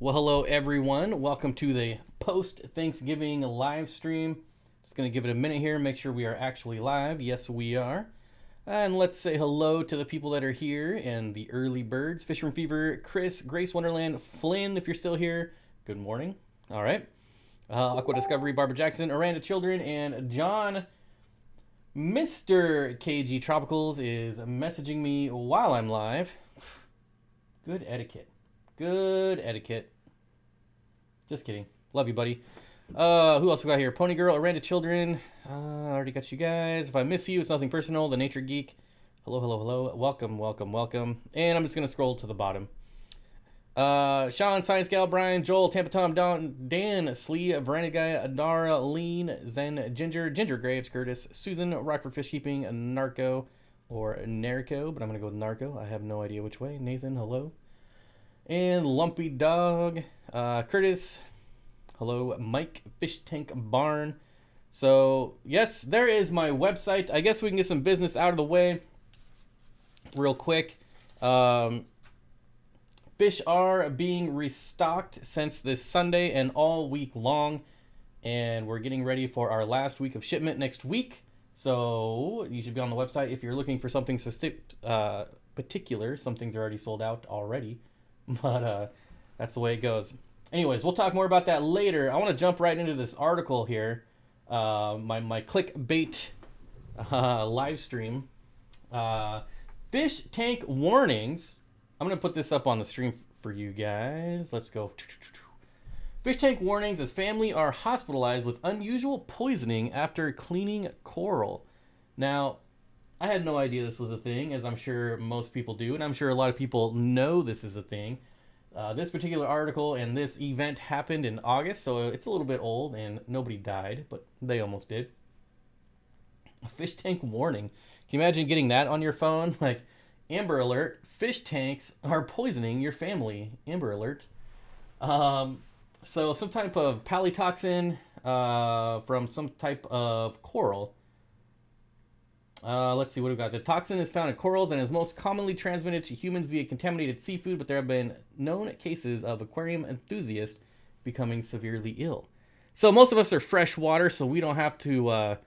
Well, hello everyone. Welcome to the post-Thanksgiving live stream. Just going to give it a minute here, make sure we are actually live. Yes, we are. And let's say hello to the people that are here and the early birds. Fisherman Fever, Chris, Grace Wonderland, Flynn, if you're still here. Good morning. All right. Aqua Discovery, Barbara Jackson, Aranda Children, and John. Mr. KG Tropicals is messaging me while I'm live. Good etiquette. Good etiquette. Just kidding. Love you, buddy. Who else we got here? Pony Girl, Aranda Children. I already got you guys. If I miss you, it's nothing personal. The Nature Geek. Hello, hello, hello. Welcome, welcome, welcome. And I'm just going to scroll to the bottom. Sean, Science Gal, Brian, Joel, Tampa Tom, Don, Dan, Slee, Veranda Guy, Adara, Lean, Zen, Ginger, Ginger Graves, Curtis, Susan, Rockford Fish Keeping, Narco, or Narco, but I'm going to go with Narco. I have no idea which way. Nathan, hello. And Lumpy Dog, Curtis, hello, Mike, Fish Tank Barn. So, yes, there is my website. I guess we can get some business out of the way real quick. Fish are being restocked since this Sunday and all week long. And we're getting ready for our last week of shipment next week. So, you should be on the website if you're looking for something particular. Some things are already sold out already. But that's the way it goes. Anyways, we'll talk more about that later. I want to jump right into this article here. My clickbait live stream. Fish tank warnings. I'm going to put this up on the stream for you guys. Let's go. Fish tank warnings as family are hospitalized with unusual poisoning after cleaning coral. Now, I had no idea this was a thing, as I'm sure most people do, and I'm sure a lot of people know this is a thing. This particular article and this event happened in August, so it's a little bit old, and nobody died, but they almost did. A fish tank warning. Can you imagine getting that on your phone? Like, Amber Alert, fish tanks are poisoning your family. Amber Alert. So some type of palytoxin from some type of coral. Let's see what we got. The toxin is found in corals and is most commonly transmitted to humans via contaminated seafood, but there have been known cases of aquarium enthusiasts becoming severely ill. So most of us are freshwater, so we don't have to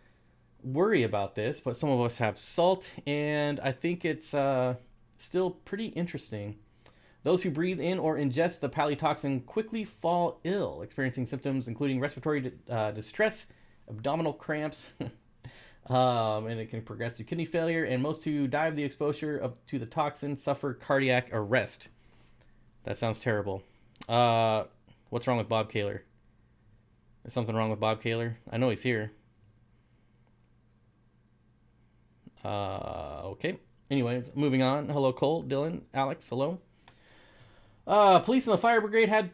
worry about this, but some of us have salt, and I think it's still pretty interesting. Those who breathe in or ingest the palytoxin quickly fall ill, experiencing symptoms including respiratory distress, abdominal cramps, and it can progress to kidney failure, and most who die of the exposure to the toxin suffer cardiac arrest. That sounds terrible. What's wrong with Bob Kaler? Is something wrong with Bob Kaler? I know he's here. Okay. Anyways, moving on. Hello, Cole, Dylan, Alex, hello. Police and the fire brigade had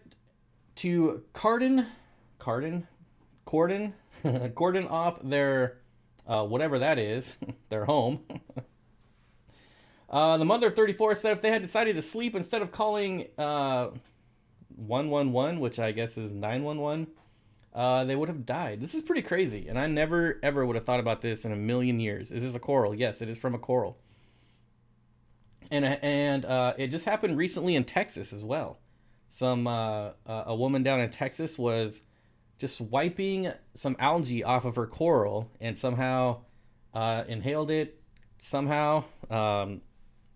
to cordon off their whatever that is, their home. The mother of 34 said if they had decided to sleep instead of calling 111, which I guess is 911, they would have died. This is pretty crazy, and I never ever would have thought about this in a million years. Is this a coral? Yes, it is from a coral. And it just happened recently in Texas as well. A woman down in Texas was just wiping some algae off of her coral and somehow inhaled it somehow and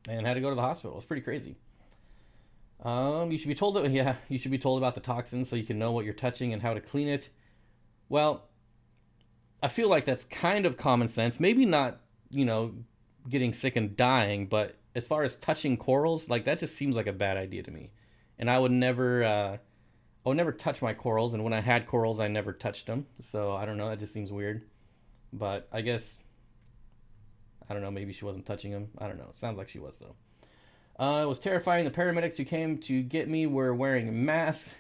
had to go to the hospital. It's pretty crazy. You should be told about the toxins so you can know what you're touching and how to clean it. Well, I feel like that's kind of common sense. Maybe not, getting sick and dying, but as far as touching corals, like that just seems like a bad idea to me. And I would never touch my corals, and when I had corals, I never touched them. So I don't know, that just seems weird. But I guess, I don't know, maybe she wasn't touching them. I don't know. It sounds like she was, though. It was terrifying. The paramedics who came to get me were wearing masks.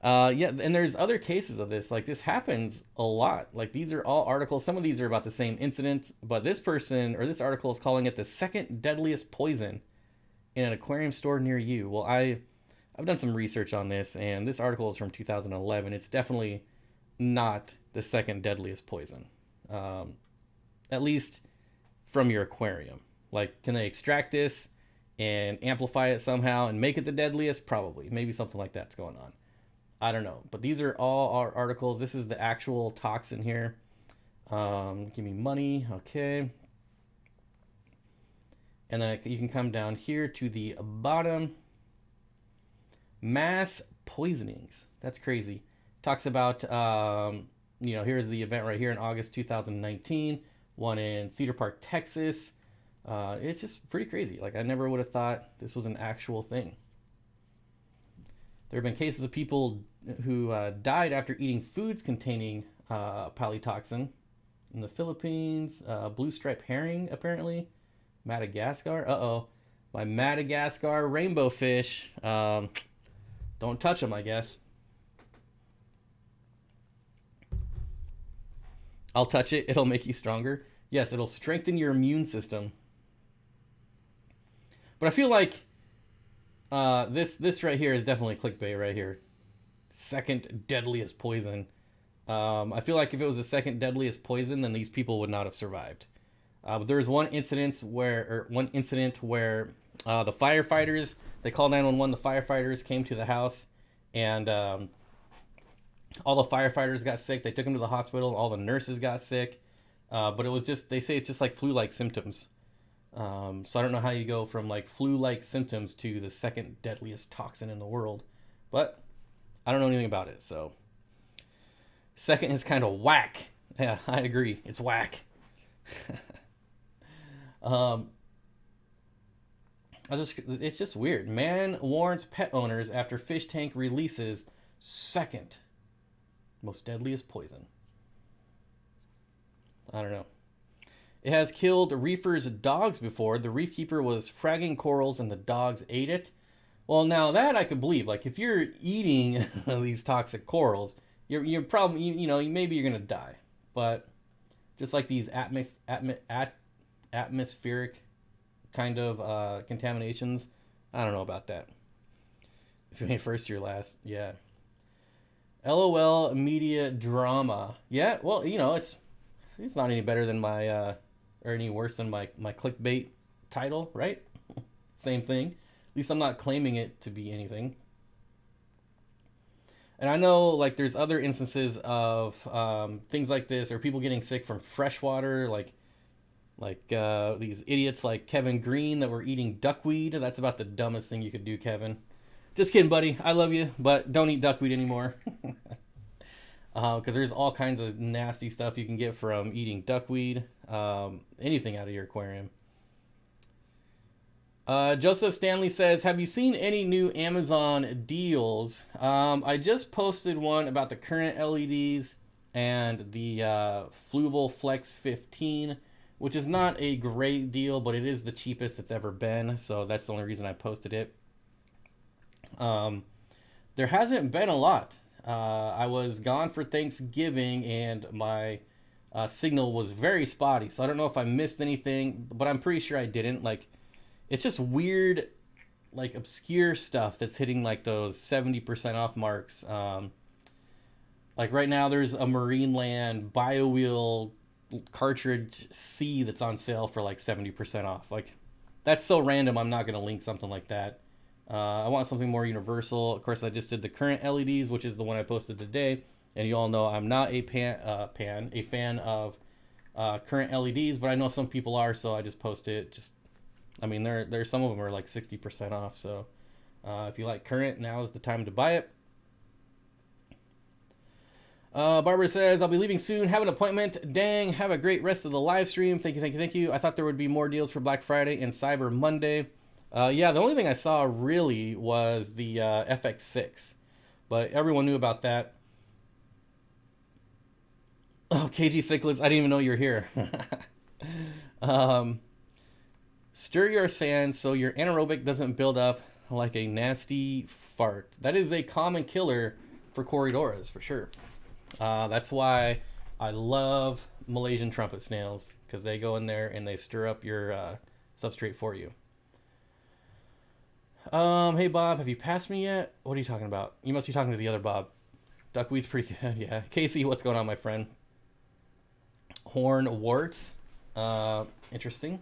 Yeah, and there's other cases of this. Like, this happens a lot. Like, these are all articles. Some of these are about the same incident, but this article is calling it the second deadliest poison in an aquarium store near you. Well, I've done some research on this, and this article is from 2011. It's definitely not the second deadliest poison. At least from your aquarium. Like, can they extract this and amplify it somehow and make it the deadliest? Probably. Maybe something like that's going on. I don't know. But these are all our articles. This is the actual toxin here. Give me money. Okay. And then you can come down here to the bottom. Mass poisonings. That's crazy. Talks about, here's the event right here in August 2019. One in Cedar Park, Texas. It's just pretty crazy. Like, I never would have thought this was an actual thing. There have been cases of people who died after eating foods containing polytoxin. In the Philippines, blue stripe herring, apparently. Madagascar. Uh-oh. My Madagascar rainbow fish. Don't touch them, I guess. I'll touch it. It'll make you stronger. Yes, it'll strengthen your immune system. But I feel like this right here is definitely clickbait right here. Second deadliest poison. I feel like if it was the second deadliest poison, then these people would not have survived. But there was one incident where the firefighters, they called 911. The firefighters came to the house, and all the firefighters got sick. They took them to the hospital. All the nurses got sick. But it was just, they say it's just like flu-like symptoms. So I don't know how you go from like flu-like symptoms to the second deadliest toxin in the world. But I don't know anything about it, so. Second is kind of whack. Yeah, I agree. It's whack. It's just weird. Man warns pet owners after fish tank releases second most deadliest poison. I don't know. It has killed reefers' dogs before. The reef keeper was fragging corals and the dogs ate it. Well, now that I could believe. Like, if you're eating these toxic corals, you're probably, maybe you're gonna die. But just like these atmospheric kind of contaminations, I don't know about that. If you ain't first, you're last. Yeah. LOL media drama. Yeah, well, it's not any better than my or any worse than my clickbait title, right? Same thing. At least I'm not claiming it to be anything. And I know, like, there's other instances of things like this, or people getting sick from fresh water, like these idiots like Kevin Green that were eating duckweed. That's about the dumbest thing you could do, Kevin. Just kidding, buddy. I love you, but don't eat duckweed anymore. Because there's all kinds of nasty stuff you can get from eating duckweed. Anything out of your aquarium. Joseph Stanley says, have you seen any new Amazon deals? I just posted one about the current LEDs and the Fluval Flex 15, which is not a great deal, but it is the cheapest it's ever been. So that's the only reason I posted it. There hasn't been a lot. I was gone for Thanksgiving and my signal was very spotty. So I don't know if I missed anything, but I'm pretty sure I didn't. Like, it's just weird, like, obscure stuff that's hitting like those 70% off marks. Like right now there's a Marineland BioWheel cartridge C that's on sale for like 70% off. Like, that's so random, I'm not going to link something like that. I want something more universal. Of course, I just did the current LEDs, which is the one I posted today. And you all know I'm not a fan of current LEDs, but I know some people are, so I just posted it. There's some of them are like 60% off. So if you like current, now is the time to buy it. Barbara says, I'll be leaving soon. Have an appointment. Dang, have a great rest of the live stream. Thank you. I thought there would be more deals for Black Friday and Cyber Monday. Yeah, the only thing I saw really was the FX6, but everyone knew about that. Oh, KG Cichlids, I didn't even know you were here. Stir your sand so your anaerobic doesn't build up like a nasty fart. That is a common killer for Corydoras, for sure. That's why I love Malaysian trumpet snails, because they go in there and they stir up your substrate for you. Hey Bob, have you passed me yet? What are you talking about? You must be talking to the other Bob. Duckweed's pretty good, yeah. Casey, what's going on, my friend? Horn warts. Interesting.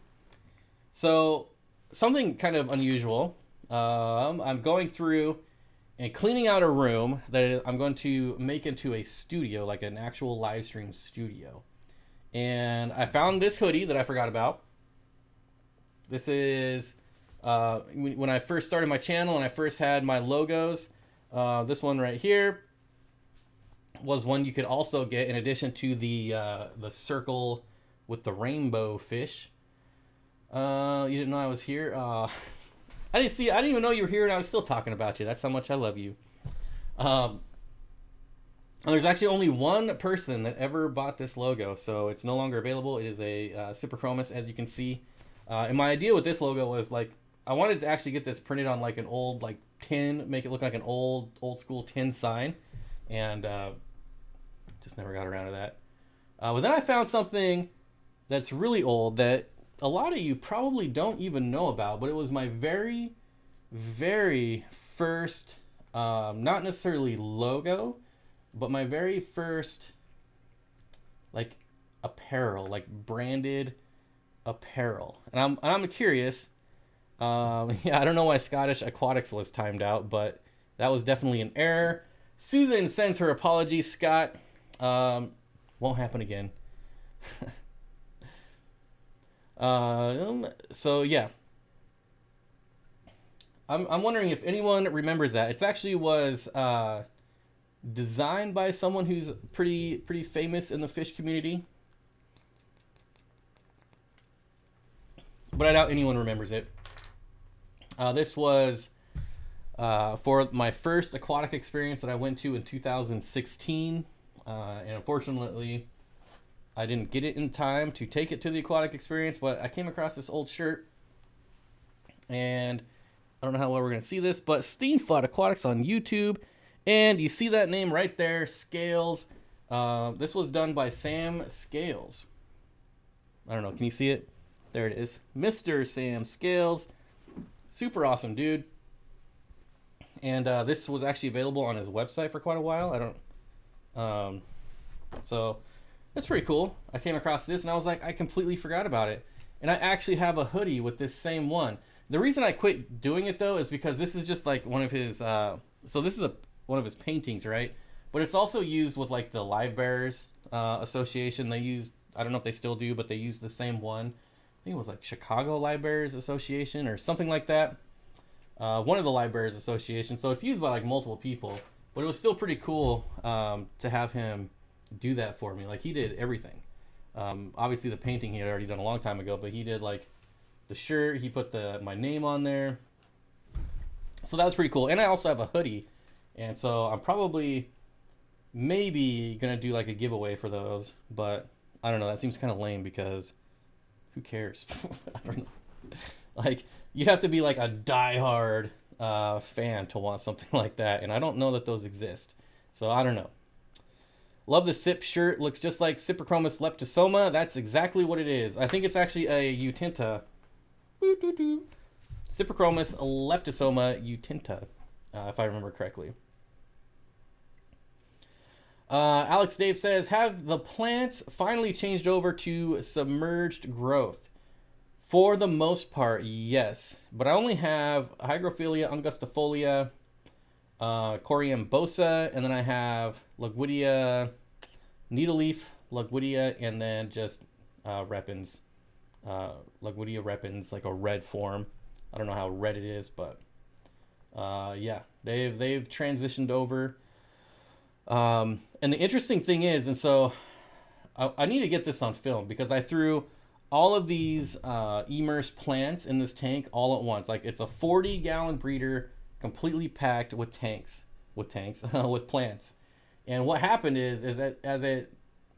So something kind of unusual. I'm going through and cleaning out a room that I'm going to make into a studio, like an actual live stream studio. And I found this hoodie that I forgot about. This is when I first started my channel and I first had my logos. This one right here was one you could also get in addition to the circle with the rainbow fish. You didn't know I was here? I didn't even know you were here, and I was still talking about you. That's how much I love you. There's actually only one person that ever bought this logo, so it's no longer available. It is a Cyperchromis, as you can see. And my idea with this logo was like I wanted to actually get this printed on like an old like tin, make it look like an old school tin sign, and just never got around to that. But then I found something that's really old that a lot of you probably don't even know about, but it was my very, very first, not necessarily logo, but my very first, like, apparel, like branded apparel. And I'm curious. Yeah, I don't know why Scottish Aquatics was timed out, but that was definitely an error. Susan sends her apologies, Scott. Won't happen again. So yeah, I'm wondering if anyone remembers that. It actually was designed by someone who's pretty famous in the fish community, but I doubt anyone remembers it. This was for my first aquatic experience that I went to in 2016, and unfortunately I didn't get it in time to take it to the aquatic experience, but I came across this old shirt, and I don't know how well we're going to see this, but Steenfott Aquatics on YouTube, and you see that name right there, Scales. This was done by Sam Scales. I don't know, can you see it? There it is. Mr. Sam Scales. Super awesome dude. And this was actually available on his website for quite a while. So that's pretty cool. I came across this and I was like, I completely forgot about it. And I actually have a hoodie with this same one. The reason I quit doing it though is because this is just like one of his, so this is one of his paintings, right? But it's also used with like the Live Bearers Association. They use, I don't know if they still do, but they use the same one. I think it was like Chicago Live Bearers Association or something like that. One of the Live Bearers Association. So it's used by like multiple people, but it was still pretty cool to have him do that for me. Like he did everything. Obviously the painting he had already done a long time ago, but he did like the shirt, he put my name on there. So that was pretty cool. And I also have a hoodie, and so I'm probably maybe gonna do like a giveaway for those, but I don't know, that seems kind of lame because who cares? I don't know. Like you'd have to be like a diehard fan to want something like that, and I don't know that those exist, so I don't know. Love the Sip shirt. Looks just like Cyperchromis leptosoma. That's exactly what it is. I think it's actually a Utinta. Cyperchromis leptosoma Utinta, if I remember correctly. Alex Dave says, have the plants finally changed over to submerged growth? For the most part, yes. But I only have Hygrophila angustifolia, Corium bosa, and then I have Lugwidia, needleleaf, Lugwidia, and then just repens. Lugwidia repens, like a red form. I don't know how red it is, but yeah, they've transitioned over. And the interesting thing is, and so I need to get this on film because I threw all of these immersed plants in this tank all at once. Like it's a 40-gallon breeder, completely packed with with plants. And what happened is that as it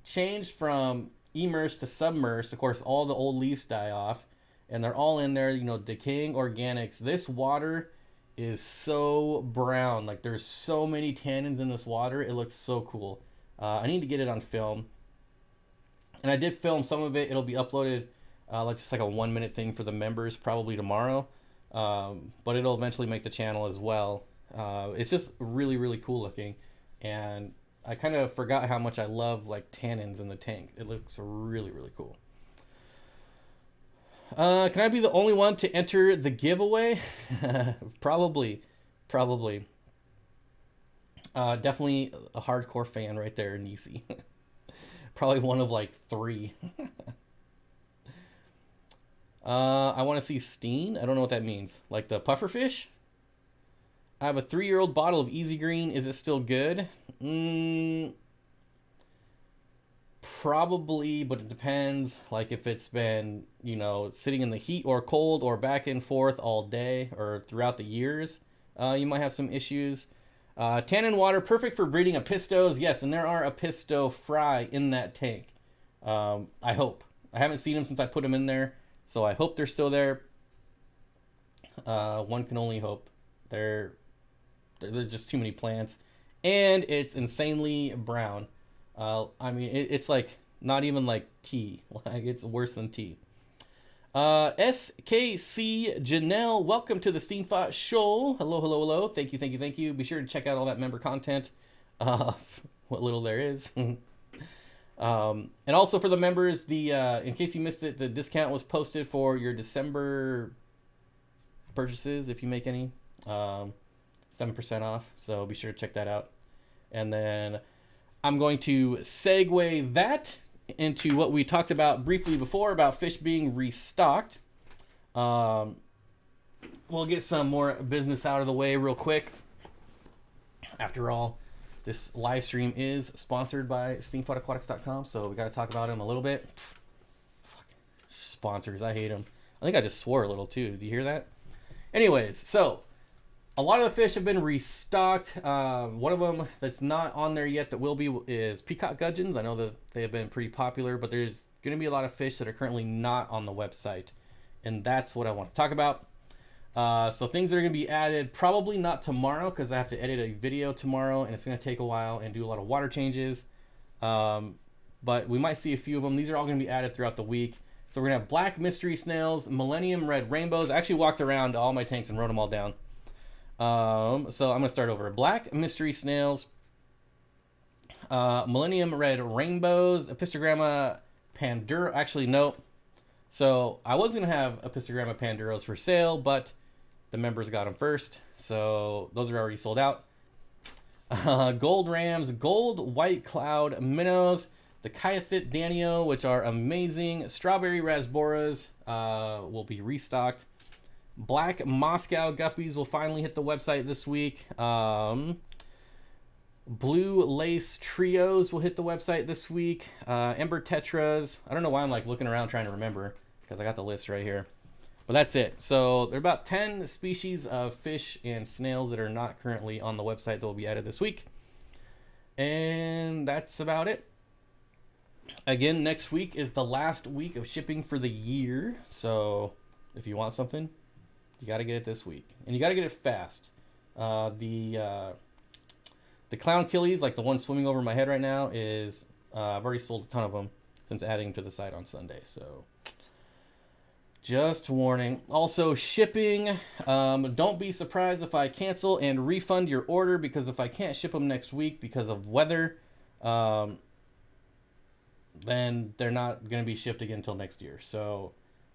changed from immersed to submersed, of course, all the old leaves die off, and they're all in there, decaying organics. This water is so brown. Like there's so many tannins in this water. It looks so cool. I need to get it on film. And I did film some of it. It'll be uploaded like just like a 1-minute thing for the members probably tomorrow. But it'll eventually make the channel as well. It's just really, really cool looking. And I kind of forgot how much I love like tannins in the tank. It looks really, really cool. Can I be the only one to enter the giveaway? Probably. Probably. Definitely a hardcore fan right there, Nisi. Probably one of like 3. I want to see Steen. I don't know what that means. Like the pufferfish? I have a 3-year-old bottle of Easy Green. Is it still good? Probably, but it depends. Like if it's been, sitting in the heat or cold or back and forth all day or throughout the years, you might have some issues. Tannin water, perfect for breeding apistos. Yes, and there are apisto fry in that tank. I hope. I haven't seen them since I put them in there, so I hope they're still there. One can only hope. They're just too many plants, and it's insanely brown. I mean, it's like not even like tea. Like it's worse than tea. SKC Janelle, welcome to the Steenfott Show. Hello, hello, hello. Thank you, thank you, thank you. Be sure to check out all that member content. What little there is. And also for the members, in case you missed it, the discount was posted for your December purchases if you make any. 7% off. So be sure to check that out. And then I'm going to segue that into what we talked about briefly before about fish being restocked. We'll get some more business out of the way real quick. After all, this live stream is sponsored by SteenfottAquatics.com, so we got to talk about them a little bit. Fuck. Sponsors, I hate them. I think I just swore a little too. Did you hear that? Anyways, so a lot of the fish have been restocked. One of them that's not on there yet that will be is peacock gudgeons. I know that they have been pretty popular, but there's going to be a lot of fish that are currently not on the website. And that's what I want to talk about. So things that are going to be added, probably not tomorrow because I have to edit a video tomorrow and it's going to take a while and do a lot of water changes. But we might see a few of them. These are all going to be added throughout the week. So we're going to have black mystery snails, millennium red rainbows. I actually walked around all my tanks and wrote them all down. So I'm going to start over. Black mystery snails, millennium red rainbows, Epistogramma panduro. Actually, no. So I was going to have Epistogramma panduros for sale, but the members got them first. So those are already sold out. Gold rams, gold white cloud minnows, the Kyathit danio, which are amazing. Strawberry rasboras will be restocked. Black Moscow guppies will finally hit the website this week. Blue lace trios will hit the website this week. Ember tetras. I don't know why I'm like looking around trying to remember because I got the list right here. But that's it. So there are about 10 species of fish and snails that are not currently on the website that will be added this week. And that's about it. Again, next week is the last week of shipping for the year. So if you want something, you got to get it this week. And you got to get it fast. The clown killies, like the one swimming over my head right now, is I've already sold a ton of them since adding to the site on Sunday. So just warning. Also shipping. Don't be surprised if I cancel and refund your order, because if I can't ship them next week because of weather, then they're not going to be shipped again until next year. So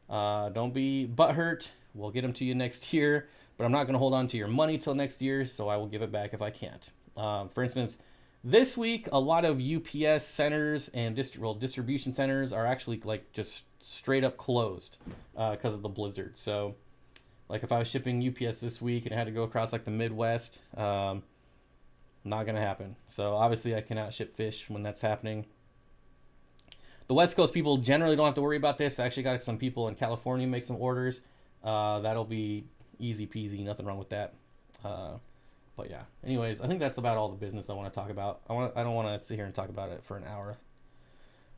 don't be butthurt. We'll get them to you next year, but I'm not going to hold on to your money till next year, so I will give it back if I can't. For instance, this week, a lot of UPS centers and distribution centers are actually like just straight up closed because of the blizzard. So like if I was shipping UPS this week and I had to go across like the Midwest, not going to happen. So obviously I cannot ship fish when that's happening. The West Coast people generally don't have to worry about this. I actually got some people in California make some orders. That'll be easy peasy, nothing wrong with that. But yeah, anyways, I think that's about all the business I want to talk about. I don't want to sit here and talk about it for an hour.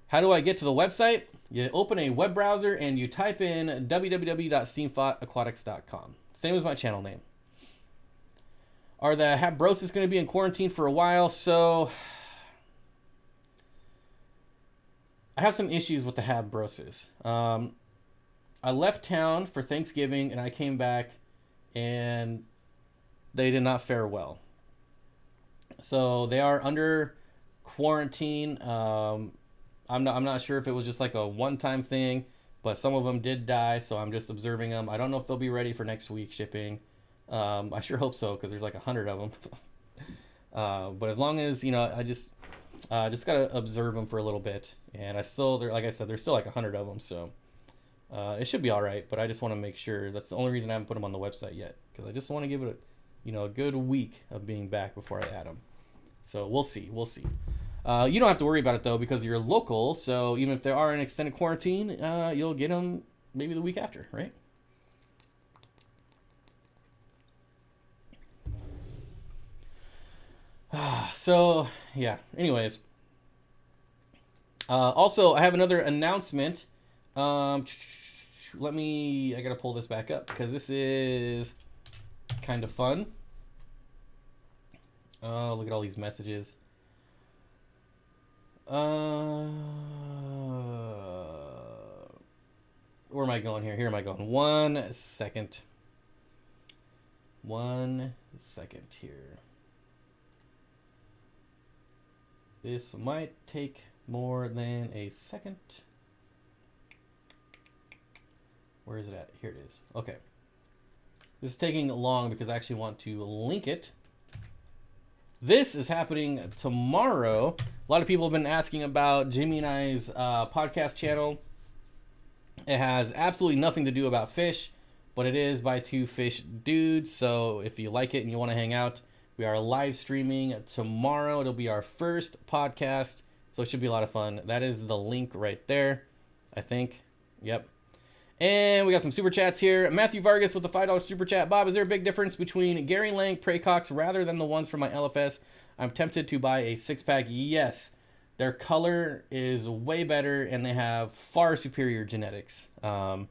How do I get to the website? You open a web browser and you type in www.steenfottaquatics.com. Same as my channel name. Are the Habrosis going to be in quarantine for a while? So I have some issues with the Habrosis. I left town for Thanksgiving and I came back and they did not fare well. So they are under quarantine. I'm not sure if it was just like a one-time thing, but some of them did die, so I'm just observing them. I don't know if they'll be ready for next week shipping. I sure hope so, because there's like 100 of them. But as long as, I just gotta observe them for a little bit, and like I said, there's still like 100 of them, so it should be all right. But I just want to make sure. That's the only reason I haven't put them on the website yet, because I just want to give it a good week of being back before I add them. So we'll see. You don't have to worry about it though, because you're local. So even if they are in extended quarantine, you'll get them maybe the week after, right? So yeah. Anyways, also I have another announcement. I gotta pull this back up because this is kind of fun. Oh, look at all these messages. Where am I going here? Here am I going? 1 second. 1 second here. This might take more than a second. Where is it at? Here it is. Okay. This is taking long because I actually want to link it. This is happening tomorrow. A lot of people have been asking about Jimmy and I's podcast channel. It has absolutely nothing to do about fish, but it is by two fish dudes. So if you like it and you want to hang out, we are live streaming tomorrow. It'll be our first podcast, so it should be a lot of fun. That is the link right there, I think. Yep. And we got some super chats here. Matthew Vargas with the $5 super chat. Bob, is there a big difference between Gary Lang Praycocks rather than the ones from my LFS? I'm tempted to buy a 6-pack. Yes, their color is way better and they have far superior genetics. I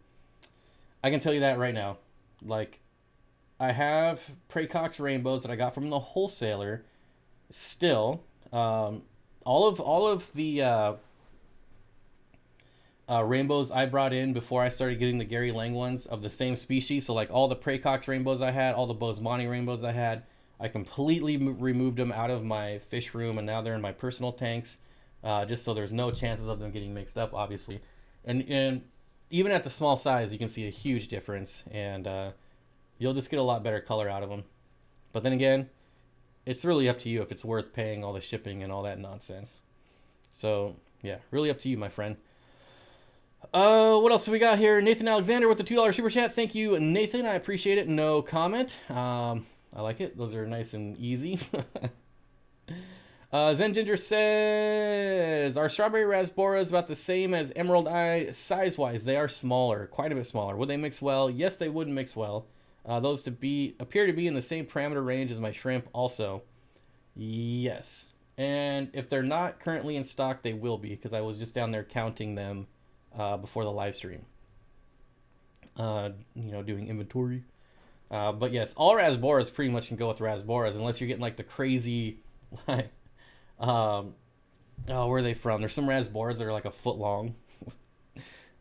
can tell you that right now. Like, I have Praycocks rainbows that I got from the wholesaler. Still, all of the rainbows I brought in before I started getting the Gary Lang ones of the same species. So like all the Praycocks rainbows I had, all the Bosemani rainbows I had, I completely removed them out of my fish room, and now they're in my personal tanks, just so there's no chances of them getting mixed up, obviously. And even at the small size, you can see a huge difference, and you'll just get a lot better color out of them. But then again, it's really up to you if it's worth paying all the shipping and all that nonsense. So yeah, really up to you, my friend. What else do we got here? Nathan Alexander with the $2 super chat. Thank you, Nathan. I appreciate it. No comment. I like it. Those are nice and easy. Zen Ginger says, are strawberry rasboras about the same as Emerald Eye size-wise? They are smaller, quite a bit smaller. Would they mix well? Yes, they would mix well. Those appear to be in the same parameter range as my shrimp also. Yes. And if they're not currently in stock, they will be, because I was just down there counting them before the live stream. Doing inventory. But yes, all rasboras pretty much can go with rasboras, unless you're getting like the crazy, like, where are they from? There's some rasboras that are like a foot long.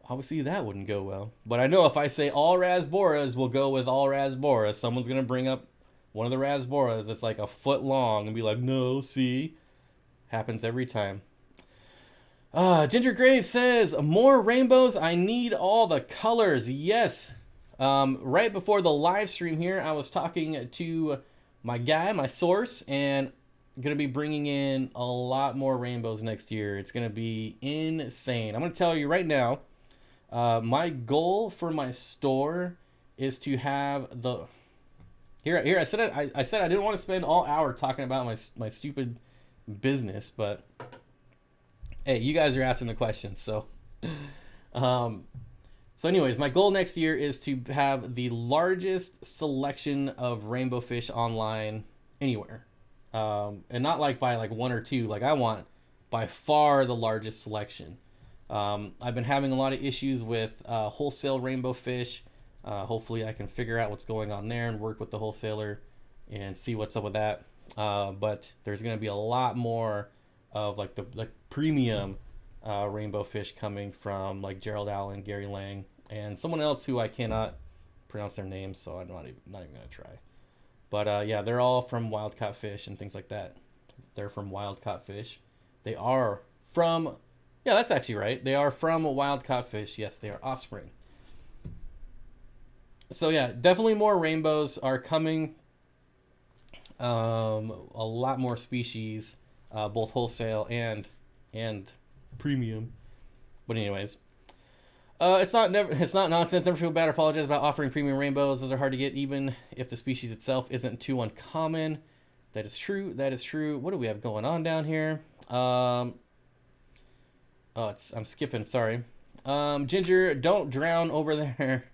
Obviously that wouldn't go well. But I know if I say all rasboras will go with all rasboras, someone's going to bring up one of the rasboras that's like a foot long and be like, no, see? Happens every time. Ginger Grave says, more rainbows. I need all the colors. Yes. Right before the live stream here, I was talking to my guy, my source, and I'm going to be bringing in a lot more rainbows next year. It's going to be insane. I'm going to tell you right now, my goal for my store is to have the... Here, I said I said I didn't want to spend all hour talking about my stupid business, but hey, you guys are asking the questions, so... So anyways, my goal next year is to have the largest selection of rainbow fish online anywhere. And not like by like one or two. Like I want by far the largest selection. I've been having a lot of issues with wholesale rainbow fish. Hopefully I can figure out what's going on there and work with the wholesaler and see what's up with that. But there's going to be a lot more of like the premium rainbow fish coming from like Gerald Allen, Gary Lang, and someone else who I cannot pronounce their names, so I'm not even gonna try. But yeah, they're all from wild caught fish and things like that. They're from wild caught fish. They are from Yeah, that's actually right. They are from a wild caught fish. Yes, they are offspring. So yeah, definitely more rainbows are coming. A lot more species, both wholesale and premium. But anyways, it's not nonsense. Never feel bad or apologize about offering premium rainbows. Those are hard to get, even if the species itself isn't too uncommon. That is true. That is true. What do we have going on down here? I'm skipping. Sorry. Ginger, don't drown over there.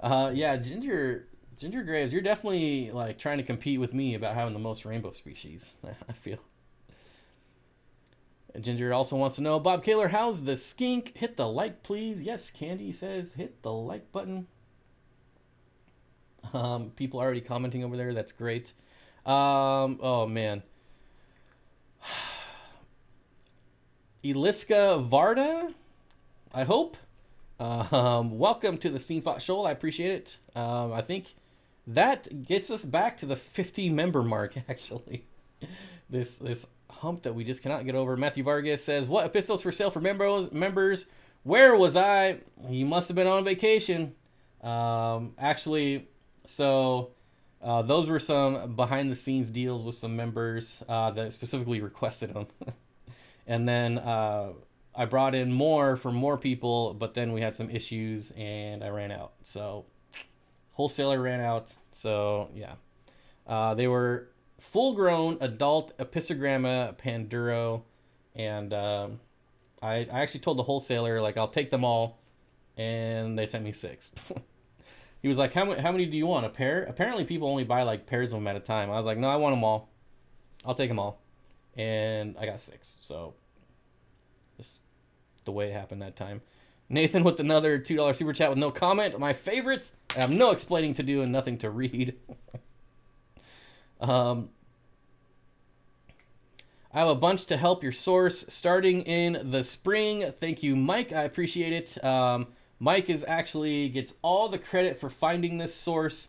Yeah, Ginger Graves, you're definitely like trying to compete with me about having the most rainbow species. I feel. Ginger also wants to know, Bob Kaler, how's the skink? Hit the like, please. Yes, Candy says hit the like button. People already commenting over there. That's great. Oh man, Eliska Varda, I hope. Welcome to the Steenfott Show. I appreciate it. I think that gets us back to the 50 member mark. Actually, this hump that we just cannot get over. Matthew Vargas says, "What epistles for sale for members? Where was I? You must have been on vacation." Actually, so those were some behind the scenes deals with some members that specifically requested them, and then I brought in more for more people, but then we had some issues and I ran out. So wholesaler ran out. So yeah, they were full-grown adult Epistogramma Panduro, and I actually told the wholesaler like I'll take them all, and they sent me 6. He was like, how many do you want? A pair? Apparently people only buy like pairs of them at a time. I was like, no, I want them all. I'll take them all, and I got 6. So just the way it happened that time. Nathan with another $2 super chat with no comment. My favorite. I have no explaining to do and nothing to read. I have a bunch to help your source starting in the spring. Thank you, Mike. I appreciate it. Mike gets all the credit for finding this source,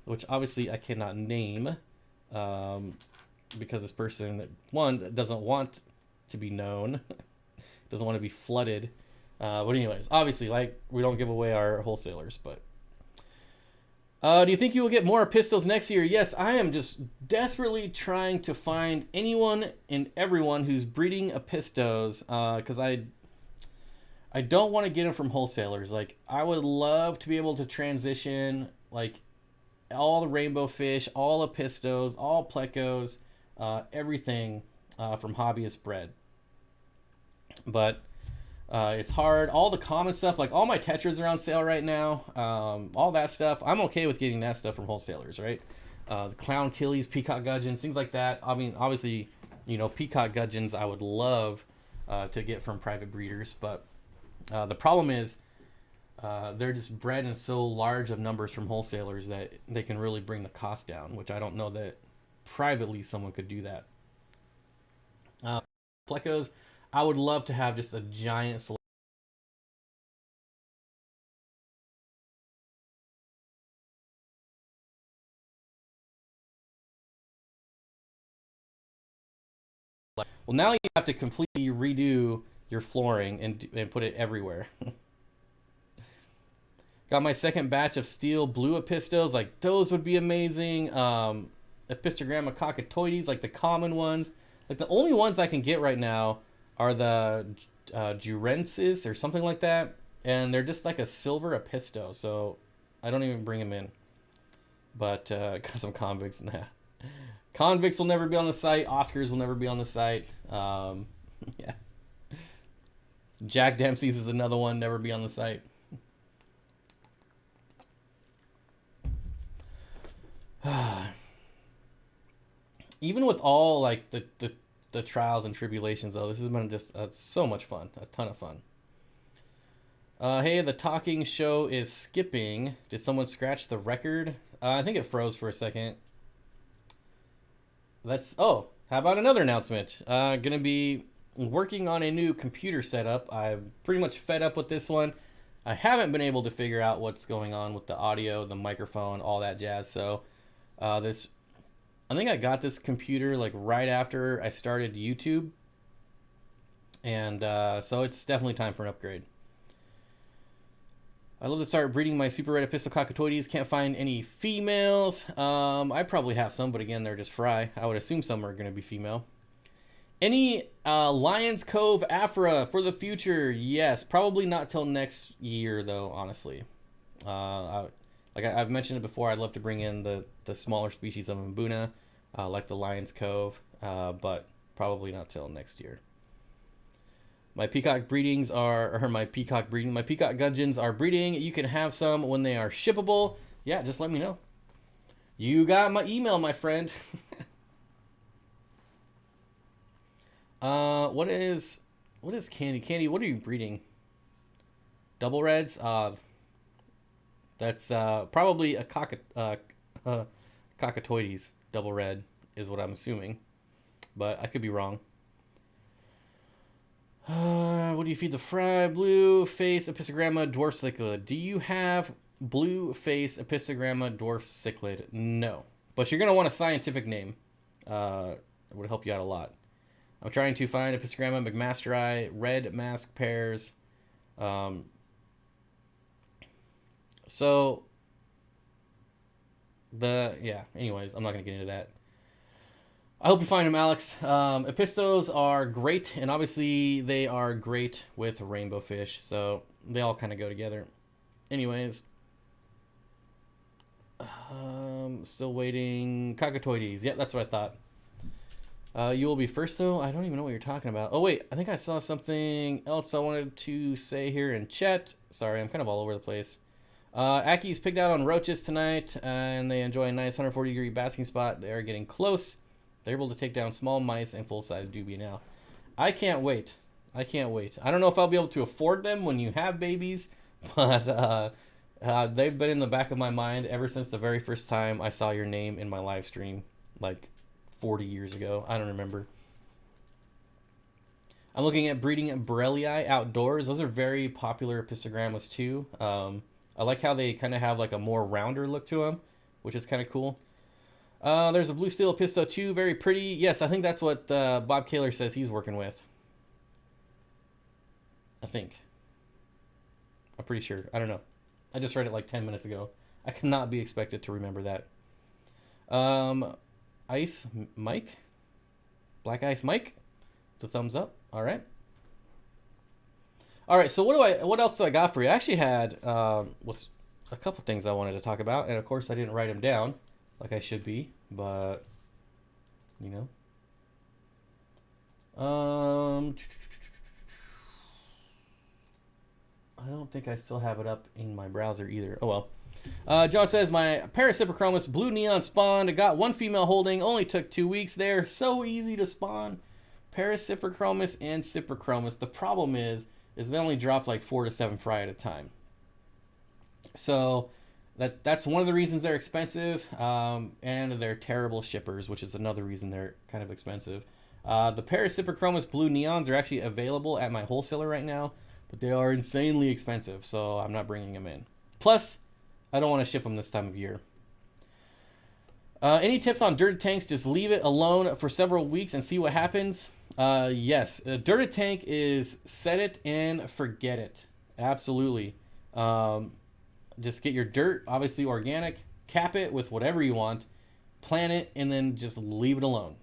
which obviously I cannot name because this person, one, doesn't want to be known, doesn't want to be flooded. But anyways, obviously, like, we don't give away our wholesalers, but do you think you will get more Pistos next year? Yes, I am just desperately trying to find anyone and everyone who's breeding Pistos, because I don't want to get them from wholesalers. Like, I would love to be able to transition, like, all the rainbow fish, all Pistos, all plecos, everything from hobbyist bred. But it's hard. All the common stuff, like all my tetras are on sale right now. All that stuff, I'm okay with getting that stuff from wholesalers, right? The clown killies, peacock gudgeons, things like that. I mean, obviously, peacock gudgeons I would love to get from private breeders, but the problem is they're just bred in so large of numbers from wholesalers that they can really bring the cost down, which I don't know that privately someone could do that. Plecos, I would love to have just a giant selection. Well, now you have to completely redo your flooring and put it everywhere. Got my second batch of steel blue epistos. Like, those would be amazing. Epistogramma cockatoides, like the common ones. Like, the only ones I can get right now are the Jurensis or something like that. And they're just like a silver episto. So I don't even bring them in. But got some convicts. Nah. Convicts will never be on the site. Oscars will never be on the site. Yeah. Jack Dempsey's is another one. Never be on the site. Even with all like the trials and tribulations, though, this has been just so much fun. A ton of fun. Hey, the talking show is skipping. Did someone scratch the record? I think it froze for a second. How about another announcement? Gonna be working on a new computer setup. I'm pretty much fed up with this one. I haven't been able to figure out what's going on with the audio, the microphone, all that jazz. So I think I got this computer like right after I started YouTube, And so it's definitely time for an upgrade. I'd love to start breeding my super red Epistococcotoides. Can't find any females. I probably have some, but again, they're just fry. I would assume some are going to be female. Any Lions Cove Afra for the future? Yes, probably not till next year, though, honestly. Like I've mentioned it before, I'd love to bring in the smaller species of Mbuna, like the Lions Cove, but probably not till next year. My peacock breedings are, or my peacock gudgeons are breeding. You can have some when they are shippable. Yeah, just let me know. You got my email, my friend. What is Candy? Candy, what are you breeding? Double reds? That's probably a cockatoides. Double red is what I'm assuming, but I could be wrong. What do you feed the fry? Blue face epistogramma dwarf cichlid. Do you have blue face epistogramma dwarf cichlid? No, but you're gonna want a scientific name. It would help you out a lot. I'm trying to find epistogramma McMasteri red mask pairs. Anyways, I'm not gonna get into that. I hope you find them, Alex. Epistos are great, and obviously they are great with rainbow fish, so they all kind of go together. Anyways, still waiting. Cockatoides. Yep, that's what I thought. You will be first, though. I don't even know what you're talking about. Oh, wait. I think I saw something else I wanted to say here in chat. Sorry, I'm kind of all over the place. Aki's picked out on roaches tonight, and they enjoy a nice 140-degree basking spot. They are getting close. They're able to take down small mice and full-size dubia now. I can't wait. I can't wait. I don't know if I'll be able to afford them when you have babies, but they've been in the back of my mind ever since the very first time I saw your name in my live stream, like 40 years ago. I don't remember. I'm looking at breeding Borellii outdoors. Those are very popular epistogrammas too. I like how they kind of have like a more rounder look to them, which is kind of cool. There's a blue steel Episto too, very pretty. Yes, I think that's what Bob Kaler says he's working with. I think. I'm pretty sure. I don't know. I just read it like 10 minutes ago. I cannot be expected to remember that. Ice Mike? Black Ice Mike? The thumbs up. All right. All right, so what else do I got for you? I actually had was a couple things I wanted to talk about, and of course I didn't write them down like I should be, but you know. I don't think I still have it up in my browser either. Oh well. John says my Parasiprochromis blue neon spawned. I got one female holding. Only took 2 weeks. They're so easy to spawn. Parasiprochromis and Ciprochromis. The problem is they only drop like 4 to 7 fry at a time. So that's one of the reasons they're expensive, and they're terrible shippers, which is another reason they're kind of expensive. The Parasiprochromis blue neons are actually available at my wholesaler right now, but they are insanely expensive, so I'm not bringing them in. Plus, I don't want to ship them this time of year. Any tips on dirted tanks? Just leave it alone for several weeks and see what happens. Yes, a dirted tank is set it and forget it. Absolutely. Just get your dirt, obviously organic, cap it with whatever you want, plant it, and then just leave it alone.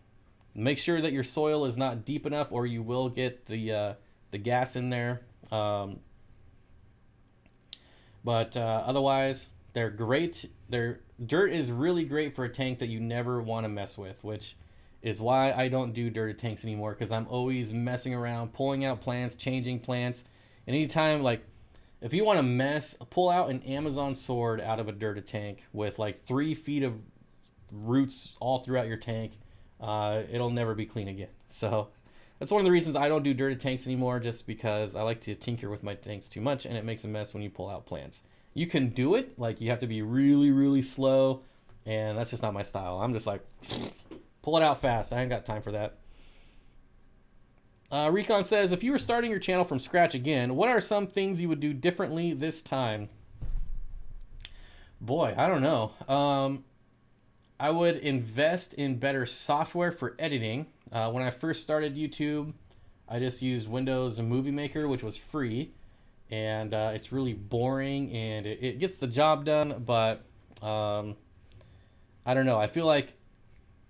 Make sure that your soil is not deep enough, or you will get the gas in there. But otherwise, they're great. Dirt is really great for a tank that you never want to mess with, which is why I don't do dirted tanks anymore, because I'm always messing around, pulling out plants, changing plants. And anytime, like, if you want to pull out an Amazon sword out of a dirted tank with like 3 feet of roots all throughout your tank, it'll never be clean again. So that's one of the reasons I don't do dirted tanks anymore, just because I like to tinker with my tanks too much, and it makes a mess when you pull out plants. You can do it, like you have to be really, really slow, and that's just not my style. I'm just like, pull it out fast. I ain't got time for that. Recon says, if you were starting your channel from scratch again, what are some things you would do differently this time? Boy, I don't know. I would invest in better software for editing. When I first started YouTube, I just used Windows Movie Maker, which was free, and it's really boring and it gets the job done, but um, I don't know. I feel like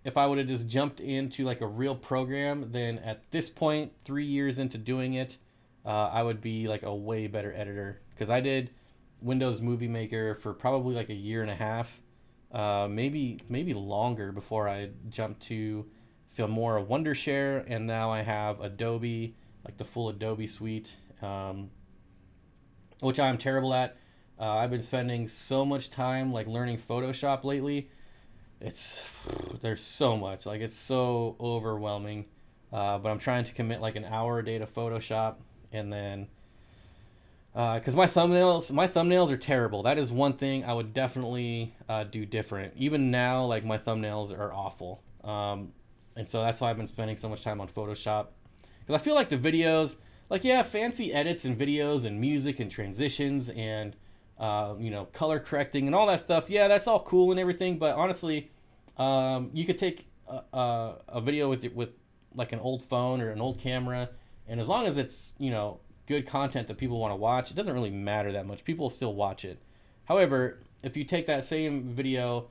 if I would have just jumped into like a real program, then at this point, 3 years into doing it, I would be like a way better editor because I did Windows Movie Maker for probably like a year and a half, maybe longer before I jumped to Filmora Wondershare, and now I have Adobe, like the full Adobe suite, which I'm terrible at. I've been spending so much time like learning Photoshop lately. It's there's so much, like it's so overwhelming. But I'm trying to commit like an hour a day to Photoshop, and then because my thumbnails are terrible. That is one thing I would definitely do different. Even now, like my thumbnails are awful, and so that's why I've been spending so much time on Photoshop. Because I feel like the videos, like yeah, fancy edits and videos and music and transitions and color correcting and all that stuff. Yeah, that's all cool and everything. But honestly, you could take a video with like an old phone or an old camera, and as long as it's good content that people want to watch, it doesn't really matter that much. People will still watch it. However, if you take that same video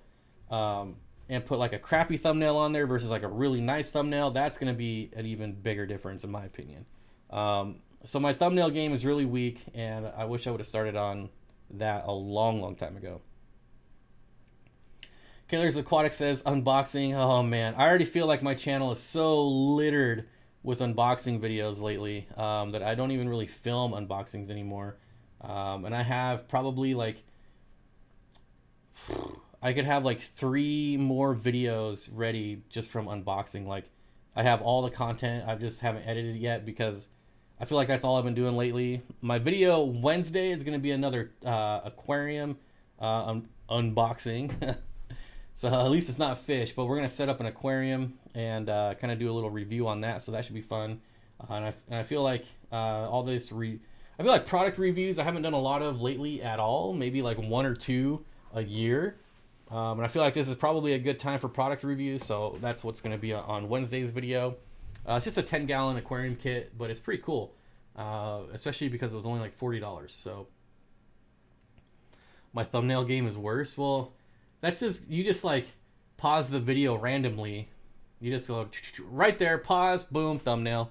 and put like a crappy thumbnail on there versus like a really nice thumbnail, that's going to be an even bigger difference in my opinion. So my thumbnail game is really weak, and I wish I would have started on that a long time ago. Killer's Aquatics says unboxing. Oh man, I already feel like my channel is so littered with unboxing videos lately that I don't even really film unboxings anymore. And I have probably like I could have like 3 more videos ready just from unboxing. Like I have all the content, I just haven't edited it yet because I feel like that's all I've been doing lately. My video Wednesday is going to be another aquarium unboxing. So at least it's not fish, but we're going to set up an aquarium and kind of do a little review on that. So that should be fun. And I feel like I feel like product reviews I haven't done a lot of lately at all. Maybe like 1 or 2 a year. And I feel like this is probably a good time for product reviews. So that's what's going to be on Wednesday's video. It's just a 10-gallon aquarium kit, but it's pretty cool, especially because it was only like $40. So my thumbnail game is worse. Well, that's just you just like pause the video randomly. You just go right there, pause, boom, thumbnail.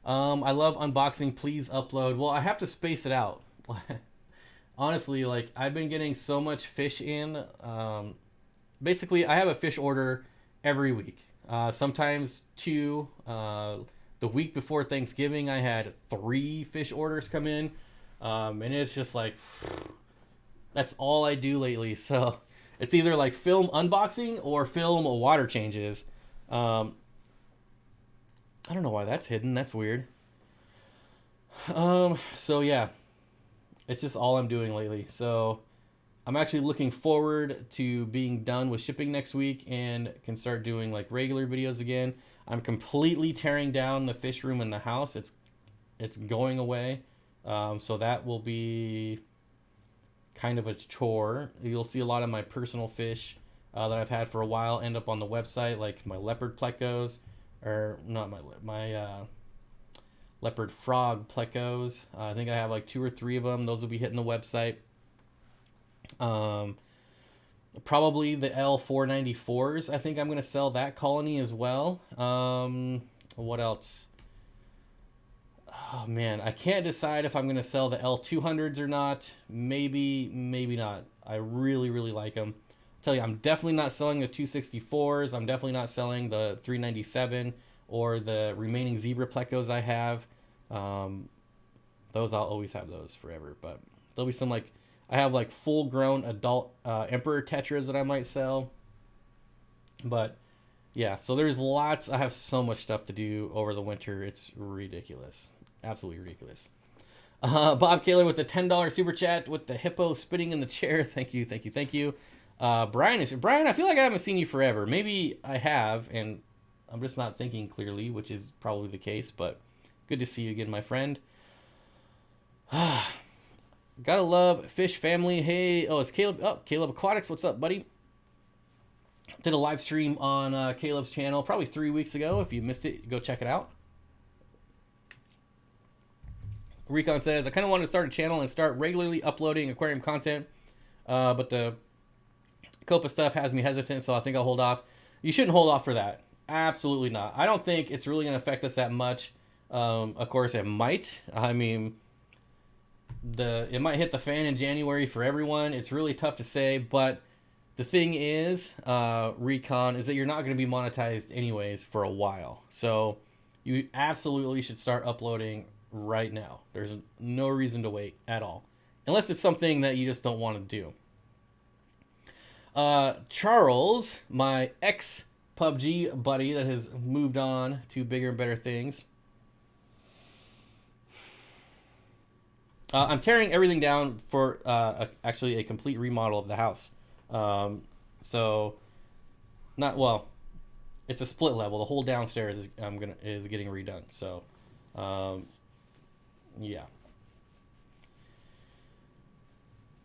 I love unboxing. Please upload. Well, I have to space it out. Honestly, like I've been getting so much fish in. Basically, I have a fish order every week. Sometimes 2. The week before Thanksgiving, I had 3 fish orders come in, and it's just like that's all I do lately. So it's either like film unboxing or film water changes. I don't know why that's hidden. That's weird. So yeah, it's just all I'm doing lately. So I'm actually looking forward to being done with shipping next week and can start doing like regular videos again. I'm completely tearing down the fish room in the house. It's going away. So that will be kind of a chore. You'll see a lot of my personal fish that I've had for a while end up on the website, like my leopard plecos, or not my leopard frog plecos. I think I have like 2 or 3 of them. Those will be hitting the website. Probably the L494s. I think I'm gonna sell that colony as well. What else? Oh man, I can't decide if I'm gonna sell the L200s or not. Maybe not. I really like them. I'll tell you, I'm definitely not selling the 264s. I'm definitely not selling the 397 or the remaining zebra plecos I have. Those I'll always have those forever. But there'll be some like I have like full grown adult emperor tetras that I might sell. But yeah, so there's lots. I have so much stuff to do over the winter. It's ridiculous. Absolutely ridiculous. Bob Kaler with the $10 super chat with the hippo spitting in the chair. Thank you. Brian, I feel like I haven't seen you forever. Maybe I have, and I'm just not thinking clearly, which is probably the case, but good to see you again, my friend. Gotta love fish family. Hey, it's Caleb. Oh, Caleb Aquatics. What's up, buddy? Did a live stream on Caleb's channel probably 3 weeks ago. If you missed it, go check it out. Recon says, I kind of want to start a channel and start regularly uploading aquarium content, but the Copa stuff has me hesitant, so I think I'll hold off. You shouldn't hold off for that. Absolutely not. I don't think it's really going to affect us that much. Of course, it might. I mean, it might hit the fan in January for everyone. It's really tough to say, but the thing is, Recon, is that you're not going to be monetized anyways for a while. So you absolutely should start uploading right now. There's no reason to wait at all. Unless it's something that you just don't want to do. Charles, my ex-PUBG buddy that has moved on to bigger and better things. I'm tearing everything down for actually a complete remodel of the house. So, not well. It's a split level. The whole downstairs is getting redone. So, yeah.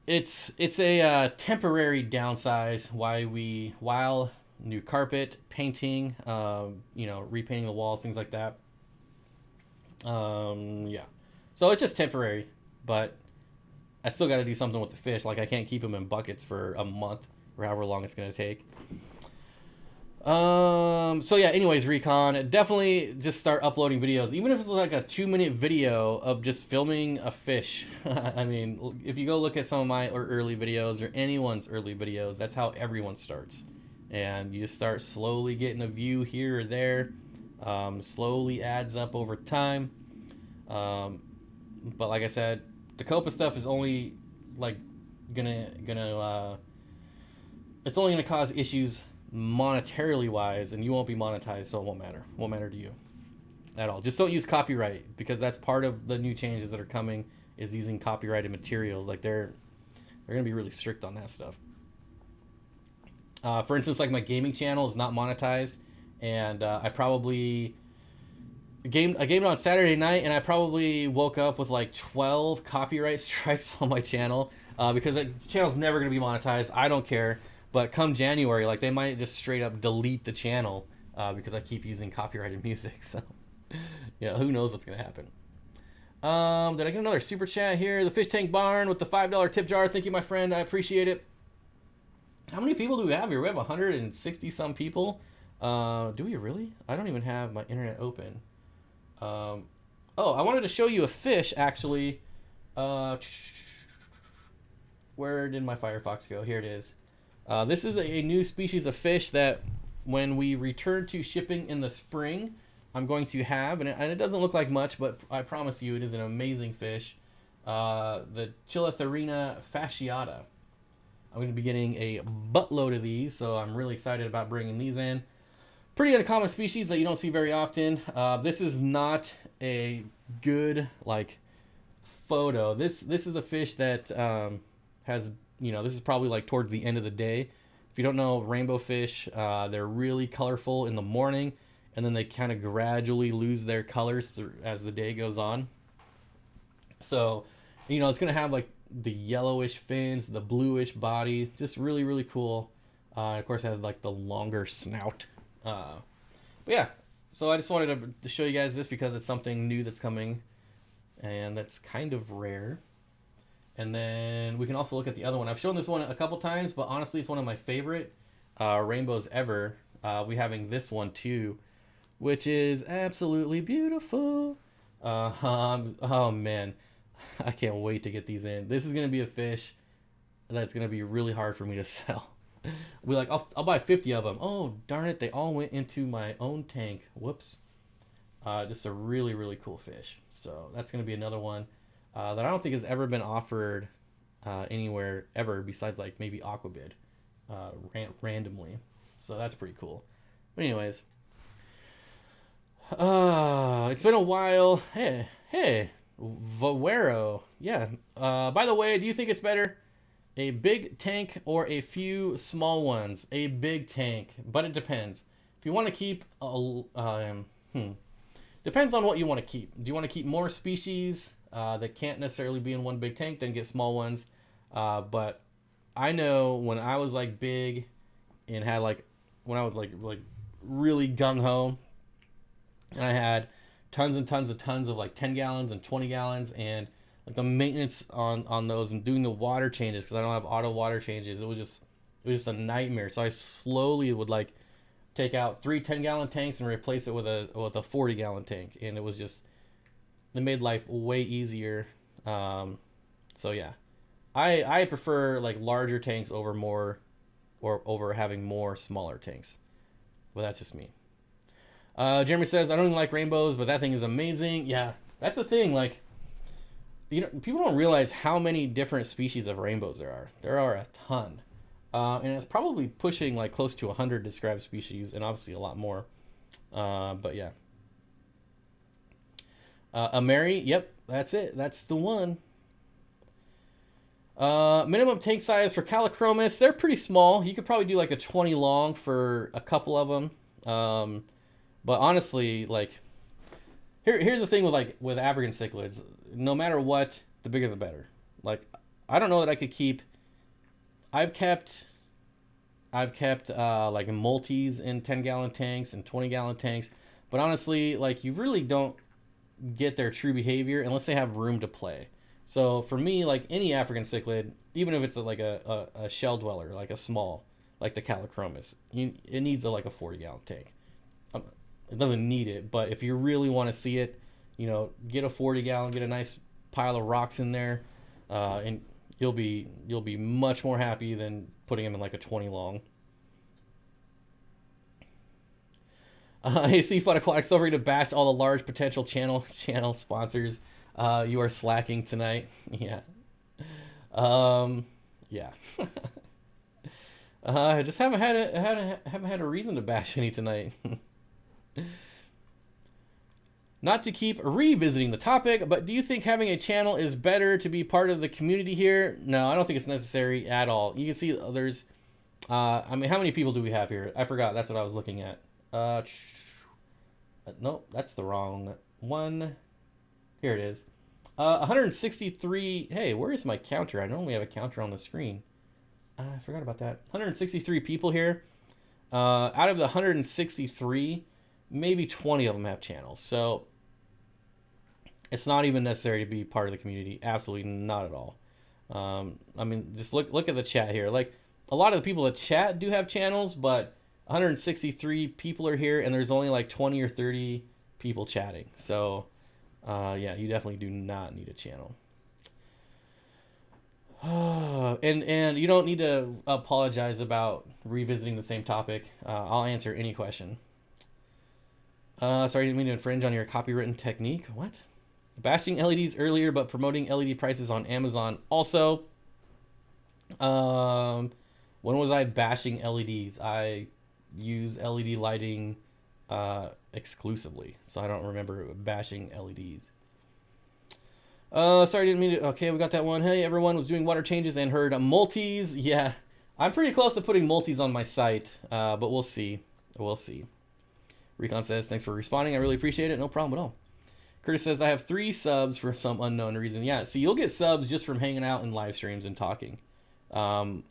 It's a temporary downsize while new carpet, painting, repainting the walls, things like that. Yeah. So it's just temporary, but I still got to do something with the fish. Like I can't keep them in buckets for a month or however long it's going to take. So yeah, anyways, Recon, definitely just start uploading videos, even if it's like a 2-minute video of just filming a fish. I mean, if you go look at some of my early videos or anyone's early videos, that's how everyone starts. And you just start slowly getting a view here or there. Slowly adds up over time. But like I said, the Copa stuff is only like it's only gonna cause issues monetarily wise, and you won't be monetized, so it won't matter to you at all. Just don't use copyright, because that's part of the new changes that are coming, is using copyrighted materials. Like they're gonna be really strict on that stuff. For instance, like my gaming channel is not monetized, and I gamed on Saturday night, and I probably woke up with like 12 copyright strikes on my channel, because the channel's never gonna be monetized. I don't care. But come January, like they might just straight up delete the channel because I keep using copyrighted music. So, yeah, who knows what's gonna happen? Did I get another super chat here? The Fish Tank Barn with the $5 tip jar. Thank you, my friend. I appreciate it. How many people do we have here? We have 160 some people. Do we really? I don't even have my internet open. Oh, I wanted to show you a fish actually. Where did my Firefox go? Here it is. This is a new species of fish that when we return to shipping in the spring, I'm going to have, and it doesn't look like much, but I promise you it is an amazing fish. The Chilotherina fasciata. I'm going to be getting a buttload of these, so I'm really excited about bringing these in. Pretty uncommon species that you don't see very often. This is not a good, like, photo. This is a fish that has... this is probably like towards the end of the day. If you don't know rainbow fish, they're really colorful in the morning, and then they kind of gradually lose their colors as the day goes on. So, it's going to have like the yellowish fins, the bluish body, just really, really cool. Of course, it has like the longer snout. But yeah, so I just wanted to show you guys this because it's something new that's coming, and that's kind of rare. And then we can also look at the other one. I've shown this one a couple times, but honestly, it's one of my favorite rainbows ever. We're having this one too, which is absolutely beautiful. Oh man, I can't wait to get these in. This is gonna be a fish that's gonna be really hard for me to sell. I'll buy 50 of them. Oh darn it, they all went into my own tank. Whoops. Just a really, really cool fish. So that's gonna be another one. That I don't think has ever been offered anywhere ever besides like maybe Aquabid randomly. So that's pretty cool. But anyways, it's been a while. Hey, Vawero. Yeah. By the way, do you think it's better a big tank or a few small ones? A big tank, but it depends. If you want to keep depends on what you want to keep. Do you want to keep more species that can't necessarily be in one big tank, then get small ones? But I know when I was like big and had like when I was like really gung ho, and I had tons and tons of like 10 gallons and 20 gallons, and like the maintenance on those and doing the water changes because I don't have auto water changes. It was just a nightmare. So I slowly would like take out 3 10-gallon tanks and replace it with a 40-gallon tank, and it made life way easier. So yeah, I prefer like larger tanks over more, or over having more smaller tanks. But that's just me. Jeremy says I don't even like rainbows, but that thing is amazing. Yeah, that's the thing. Like, people don't realize how many different species of rainbows there are. There are a ton. And it's probably pushing like close to 100 described species, and obviously a lot more. But yeah. A Mary, yep, that's it. That's the one. Minimum tank size for Calachromis, they're pretty small. You could probably do like a 20 long for a couple of them. But honestly, like, here's the thing with African cichlids. No matter what, the bigger the better. Like, I don't know that I could keep. I've kept like multis in 10-gallon tanks and 20-gallon tanks, but honestly, like, you really don't get their true behavior unless they have room to play. So for me, like any African cichlid, even if it's like a shell dweller, like a small, like the Calachromis, it needs like a 40-gallon tank. It doesn't need it, but if you really want to see it, get a 40-gallon, get a nice pile of rocks in there, and you'll be much more happy than putting them in like a 20 long. Hey, Steenfott Aquatics, feel free to bash all the large potential channel sponsors. You are slacking tonight. Yeah. Yeah. I just haven't had a reason to bash any tonight. Not to keep revisiting the topic, but do you think having a channel is better to be part of the community here? No, I don't think it's necessary at all. You can see there's, I mean, how many people do we have here? I forgot. That's what I was looking at. No, that's the wrong one. Here it is. 163. Hey, where is my counter? I normally have a counter on the screen. I forgot about that. 163 people here. Out of the 163, maybe 20 of them have channels. So it's not even necessary to be part of the community. Absolutely not at all. I mean, just look at the chat here. Like, a lot of the people that chat do have channels, but 163 people are here, and there's only like 20 or 30 people chatting. So, yeah, you definitely do not need a channel. And you don't need to apologize about revisiting the same topic. I'll answer any question. Sorry, I didn't mean to infringe on your copywritten technique. What? Bashing LEDs earlier, but promoting LED prices on Amazon also. When was I bashing LEDs? I use LED lighting exclusively, so I don't remember bashing LEDs. Sorry, didn't mean to. Okay, we got that one. Hey, everyone was doing water changes and heard multis. Yeah, I'm pretty close to putting multis on my site, but we'll see. We'll see. Recon says, thanks for responding. I really appreciate it. No problem at all. Curtis says, I have 3 subs for some unknown reason. Yeah, see, you'll get subs just from hanging out in live streams and talking. Like,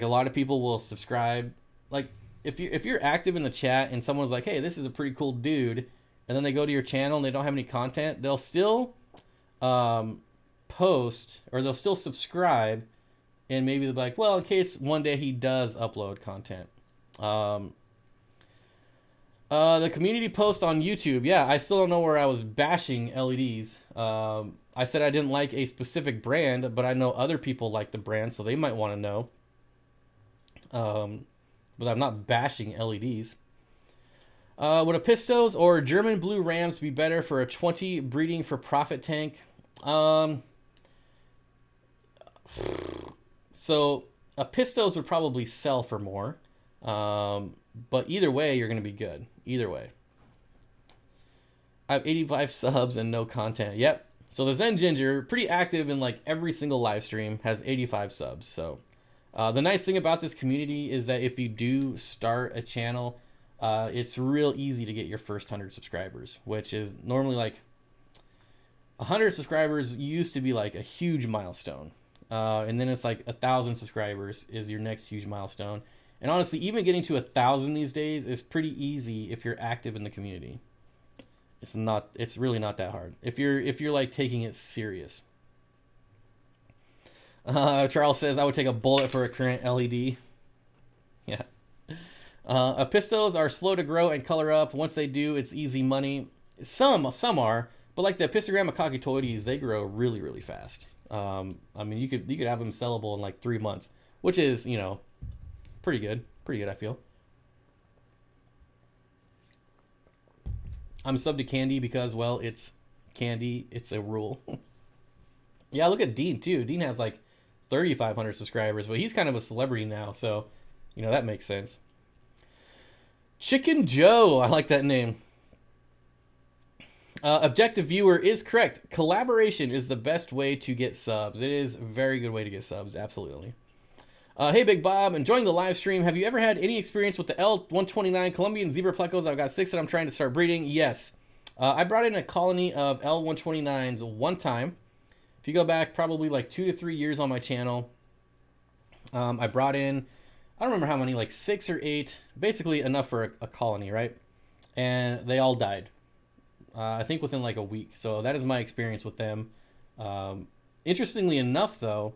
a lot of people will subscribe. Like, if you're active in the chat and someone's like, hey, this is a pretty cool dude, and then they go to your channel and they don't have any content, they'll still post, or they'll still subscribe, and maybe they'll be like, well, in case one day he does upload content. The community post on YouTube. Yeah, I still don't know where I was bashing LEDs. I said I didn't like a specific brand, but I know other people like the brand, so they might want to know. But I'm not bashing LEDs. Would a Pistos or German Blue Rams be better for a 20 breeding for profit tank? So a Pistos would probably sell for more. But either way, you're going to be good. Either way. I have 85 subs and no content. Yep. So the Zen Ginger, pretty active in like every single live stream, has 85 subs. So the nice thing about this community is that if you do start a channel, it's real easy to get your first 100 subscribers, which is normally like 100 subscribers used to be like a huge milestone. And then it's like 1,000 subscribers is your next huge milestone. And honestly, even getting to 1,000 these days is pretty easy if you're active in the community. It's really not that hard if you're like taking it serious. Charles says I would take a bullet for a current LED. Yeah. Apistos are slow to grow and color up. Once they do, it's easy money. Some are, but like the Epistogramma cocytoides, they grow really, really fast. I mean, you could have them sellable in like 3 months, which is, you know, pretty good. Pretty good, I feel. I'm sub to Candy because, well, it's Candy. It's a rule. Yeah, look at Dean too. Dean has like 3,500 subscribers, but he's kind of a celebrity now, so you know that makes sense. Chicken Joe, I like that name. Objective Viewer is correct. Collaboration is the best way to get subs. It is a very good way to get subs, absolutely. Hey, Big Bob, enjoying the live stream. Have you ever had any experience with the L129 Colombian zebra plecos? I've got 6 that I'm trying to start breeding. Yes. I brought in a colony of L129s one time. If you go back probably like 2 to 3 years on my channel, I brought in, I don't remember how many, like 6 or 8, basically enough for a colony, right? And they all died. I think within like a week. So that is my experience with them. Interestingly enough, though,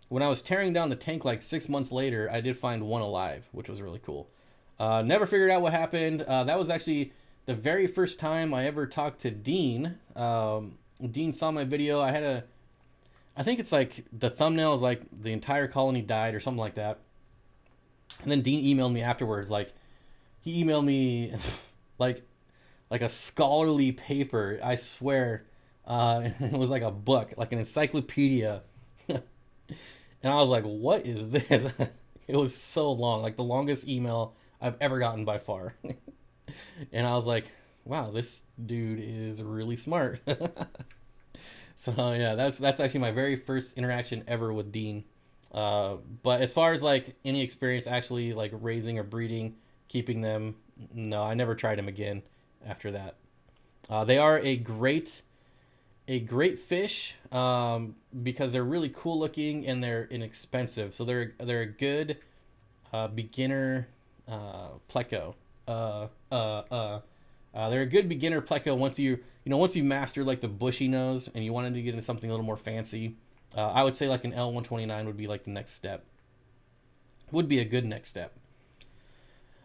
when I was tearing down the tank like 6 months later, I did find one alive, which was really cool. Never figured out what happened. That was actually the very first time I ever talked to Dean. Dean saw my video. I think it's like the thumbnail is like the entire colony died or something like that. And then Dean emailed me afterwards. Like, he emailed me like a scholarly paper, I swear. It was like a book, like an encyclopedia. And I was like, what is this? It was so long, like the longest email I've ever gotten by far. And I was like, wow, this dude is really smart. So yeah, that's actually my very first interaction ever with Dean. But as far as like any experience actually like raising or breeding, keeping them, no, I never tried them again after that. They are a great fish because they're really cool looking and they're inexpensive. So they're a good beginner pleco. They're a good beginner pleco once you master like the bushy nose and you wanted to get into something a little more fancy. I would say like an L129 would be like the next step. Would be a good next step.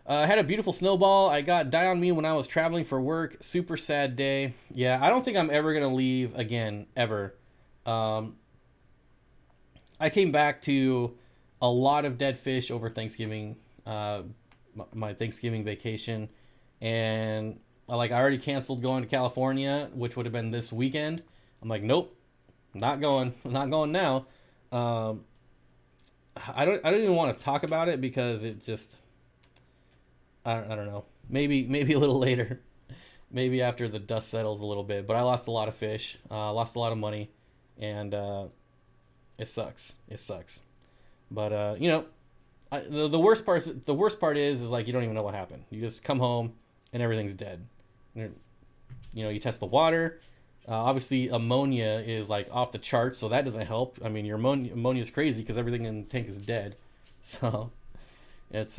I had a beautiful snowball. I got die on me when I was traveling for work. Super sad day. Yeah, I don't think I'm ever going to leave again, ever. I came back to a lot of dead fish over Thanksgiving, my Thanksgiving vacation. And I already canceled going to California, which would have been this weekend. I'm like, nope, not going. I'm not going now. I don't even want to talk about it because it just... I don't know. Maybe a little later. Maybe after the dust settles a little bit. But I lost a lot of fish. Lost a lot of money. And it sucks. It sucks. But, the worst part is like you don't even know what happened. You just come home and everything's dead. You test the water. Obviously, ammonia is like off the charts, so that doesn't help. I mean, your ammonia is crazy because everything in the tank is dead. So it's...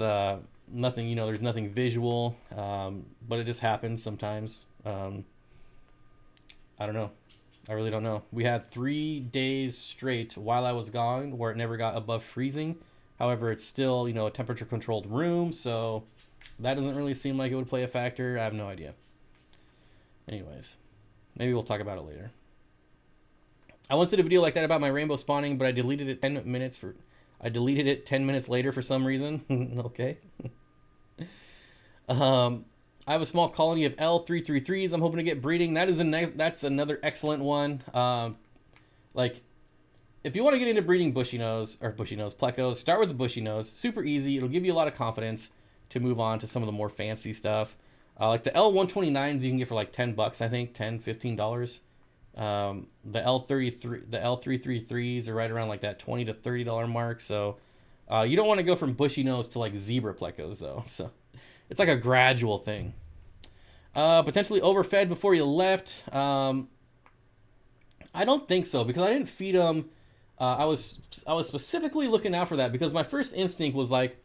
nothing, there's nothing visual, but it just happens sometimes. I don't know. I really don't know. We had 3 days straight while I was gone where it never got above freezing. However, it's still, a temperature controlled room, so that doesn't really seem like it would play a factor. I have no idea. Anyways, maybe we'll talk about it later. I once did a video like that about my rainbow spawning, but I deleted it 10 minutes later for some reason. Okay. I have a small colony of L333s I'm hoping to get breeding. That's another excellent one. If you want to get into breeding bushy nose plecos, start with the bushy nose. Super easy. It'll give you a lot of confidence to move on to some of the more fancy stuff. Like the L129s you can get for like $10, I think, $10-15. The L333s are right around like that $20 to $30 mark. So you don't want to go from bushy nose to like zebra plecos though. So it's like a gradual thing. Potentially overfed before you left. I don't think so because I didn't feed them. I was specifically looking out for that because my first instinct was like,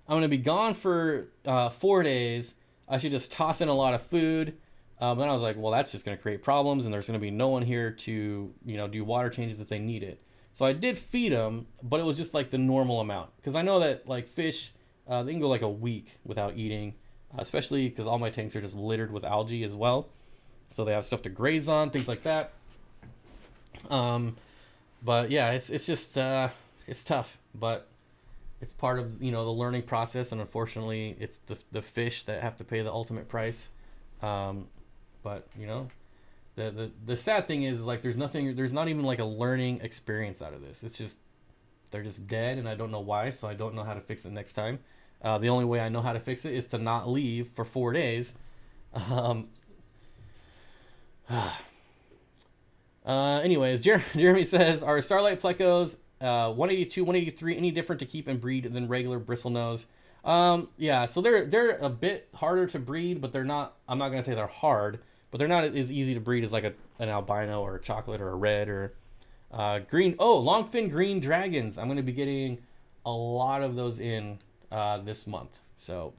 I'm going to be gone for 4 days. I should just toss in a lot of food. Then I was like, well, that's just going to create problems, and there's going to be no one here to, do water changes if they need it. So I did feed them, but it was just like the normal amount. Because I know that like fish, they can go like a week without eating, especially because all my tanks are just littered with algae as well. So they have stuff to graze on, things like that. But yeah, it's just it's tough, but it's part of the learning process, and unfortunately, it's the fish that have to pay the ultimate price. But the sad thing is like there's not even like a learning experience out of this. It's just they're just dead, and I don't know why, so I don't know how to fix it next time. The only way I know how to fix it is to not leave for 4 days. Um, Anyways, Jeremy says, are Starlight Plecos 182, 183 any different to keep and breed than regular bristlenose? Yeah, so they're a bit harder to breed, but they're not. I'm not gonna say they're hard, but they're not as easy to breed as like an albino or a chocolate or a red or green. Oh, longfin green dragons. I'm gonna be getting a lot of those in this month. So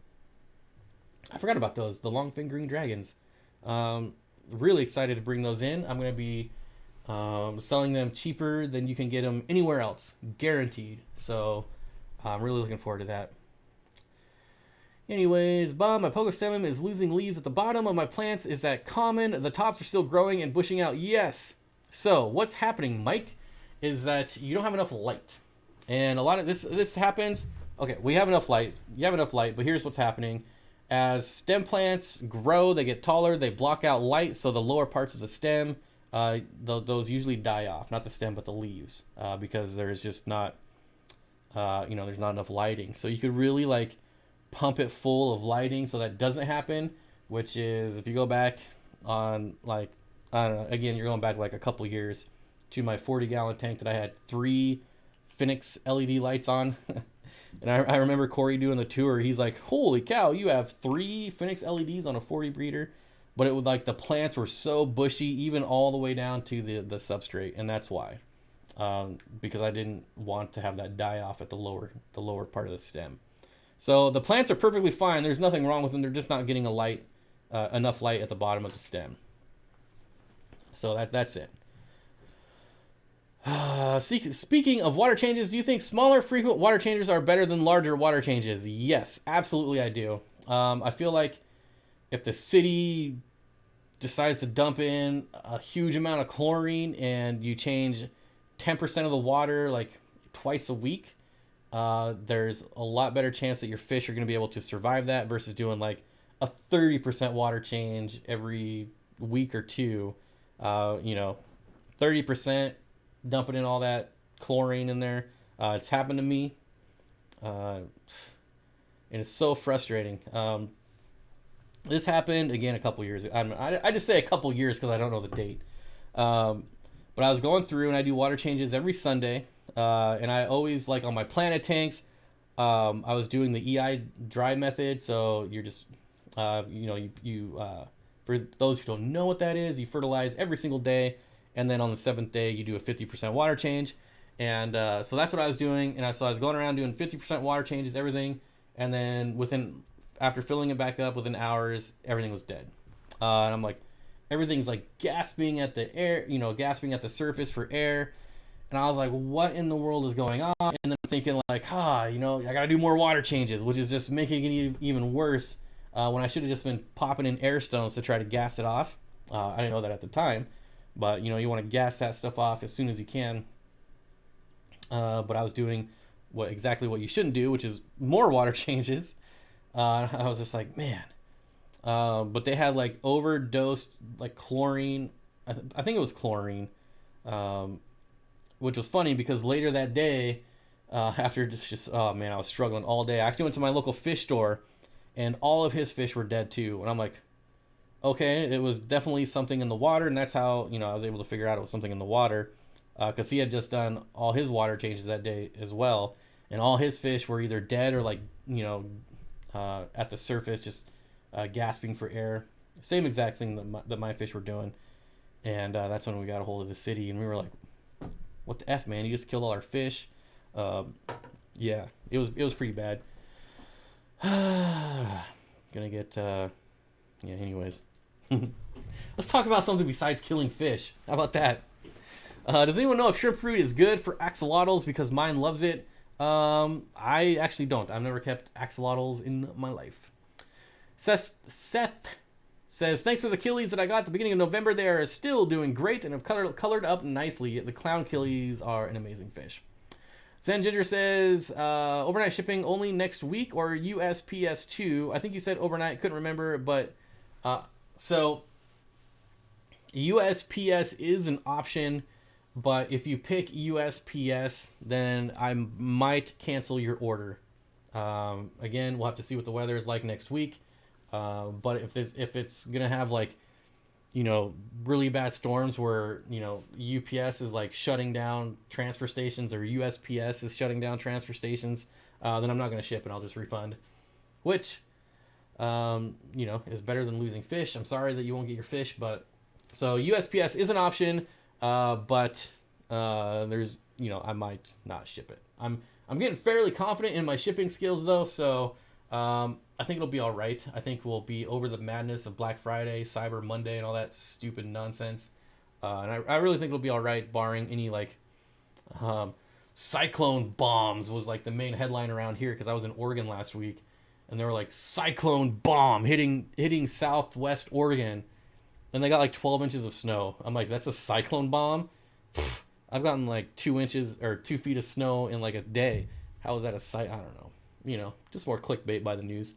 I forgot about those. The longfin green dragons. Really excited to bring those in. I'm gonna be selling them cheaper than you can get them anywhere else, guaranteed. So I'm really looking forward to that. Anyways, Bob, my pogostemum is losing leaves at the bottom of my plants. Is that common? The tops are still growing and bushing out. Yes. So what's happening, Mike, is that you don't have enough light. And a lot of this happens. Okay, we have enough light. You have enough light, but here's what's happening. As stem plants grow, they get taller, they block out light, so the lower parts of the stem, those usually die off. Not the stem, but the leaves, because there's just not, there's not enough lighting. So you could really like pump it full of lighting so that doesn't happen, which is if you go back on like, I don't know, again, you're going back like a couple years to my 40-gallon tank that I had 3 Phoenix LED lights on. And I remember Corey doing the tour. He's like, holy cow, you have 3 Phoenix LEDs on a 40 breeder. But it was like the plants were so bushy, even all the way down to the substrate. And that's why. Because I didn't want to have that die off at the lower part of the stem. So the plants are perfectly fine. There's nothing wrong with them. They're just not getting enough light at the bottom of the stem. So that's it. Speaking of water changes, do you think smaller frequent water changes are better than larger water changes? Yes, absolutely I do. I feel like if the city decides to dump in a huge amount of chlorine and you change 10% of the water like twice a week, there's a lot better chance that your fish are going to be able to survive that versus doing like a 30% water change every week or two. 30%. Dumping in all that chlorine in there. It's happened to me. And it's so frustrating. This happened, again, a couple years. I just say a couple years because I don't know the date. But I was going through and I do water changes every Sunday. And I always, like on my Planet tanks, I was doing the EI dry method. So you're just, for those who don't know what that is, you fertilize every single day. And then on the 7th day, you do a 50% water change. And so that's what I was doing. And so I was going around doing 50% water changes, everything. And then after filling it back up within hours, everything was dead. And I'm like, everything's like gasping at the air, gasping at the surface for air. And I was like, what in the world is going on? And then I'm thinking like, I got to do more water changes, which is just making it even worse when I should have just been popping in air stones to try to gas it off. I didn't know that at the time. But, you want to gas that stuff off as soon as you can. But I was doing exactly what you shouldn't do, which is more water changes. I was just like, man. But they had like overdosed like chlorine. I think it was chlorine. Which was funny because later that day, after oh man, I was struggling all day. I actually went to my local fish store and all of his fish were dead too. And I'm like, okay, it was definitely something in the water, and that's how I was able to figure out it was something in the water, because he had just done all his water changes that day as well, and all his fish were either dead or like at the surface just gasping for air. Same exact thing that my fish were doing, and that's when we got a hold of the city, and we were like, "What the f, man? You just killed all our fish." Yeah, it was pretty bad. Gonna get, yeah, anyways. Let's talk about something besides killing fish. How about that? Does anyone know if shrimp fruit is good for axolotls? Because mine loves it. I actually don't. I've never kept axolotls in my life. Seth says, thanks for the killies that I got at the beginning of November. They are still doing great and have colored up nicely. The clown killies are an amazing fish. Zen Ginger says, overnight shipping only next week or USPS 2. I think you said overnight. Couldn't remember, but so USPS is an option. But if you pick USPS, then I might cancel your order. Again, we'll have to see what the weather is like next week. But if it's gonna have like, you know, really bad storms where, you know, UPS is like shutting down transfer stations or USPS is shutting down transfer stations, then I'm not gonna ship and I'll just refund, which, you know, is better than losing fish. I'm sorry that you won't get your fish, but so USPS is an option. But there's, you know, I might not ship it. I'm getting fairly confident in my shipping skills though, so I think it'll be all right. I think we'll be over the madness of Black Friday, Cyber Monday, and all that stupid nonsense. And I really think it'll be all right, barring any like cyclone bombs was like the main headline around here because I was in Oregon last week, and they were like cyclone bomb hitting Southwest Oregon. And they got like 12 inches of snow. I'm like, that's a cyclone bomb? I've gotten like 2 inches or 2 feet of snow in like a day. How is that a I don't know. You know, just more clickbait by the news.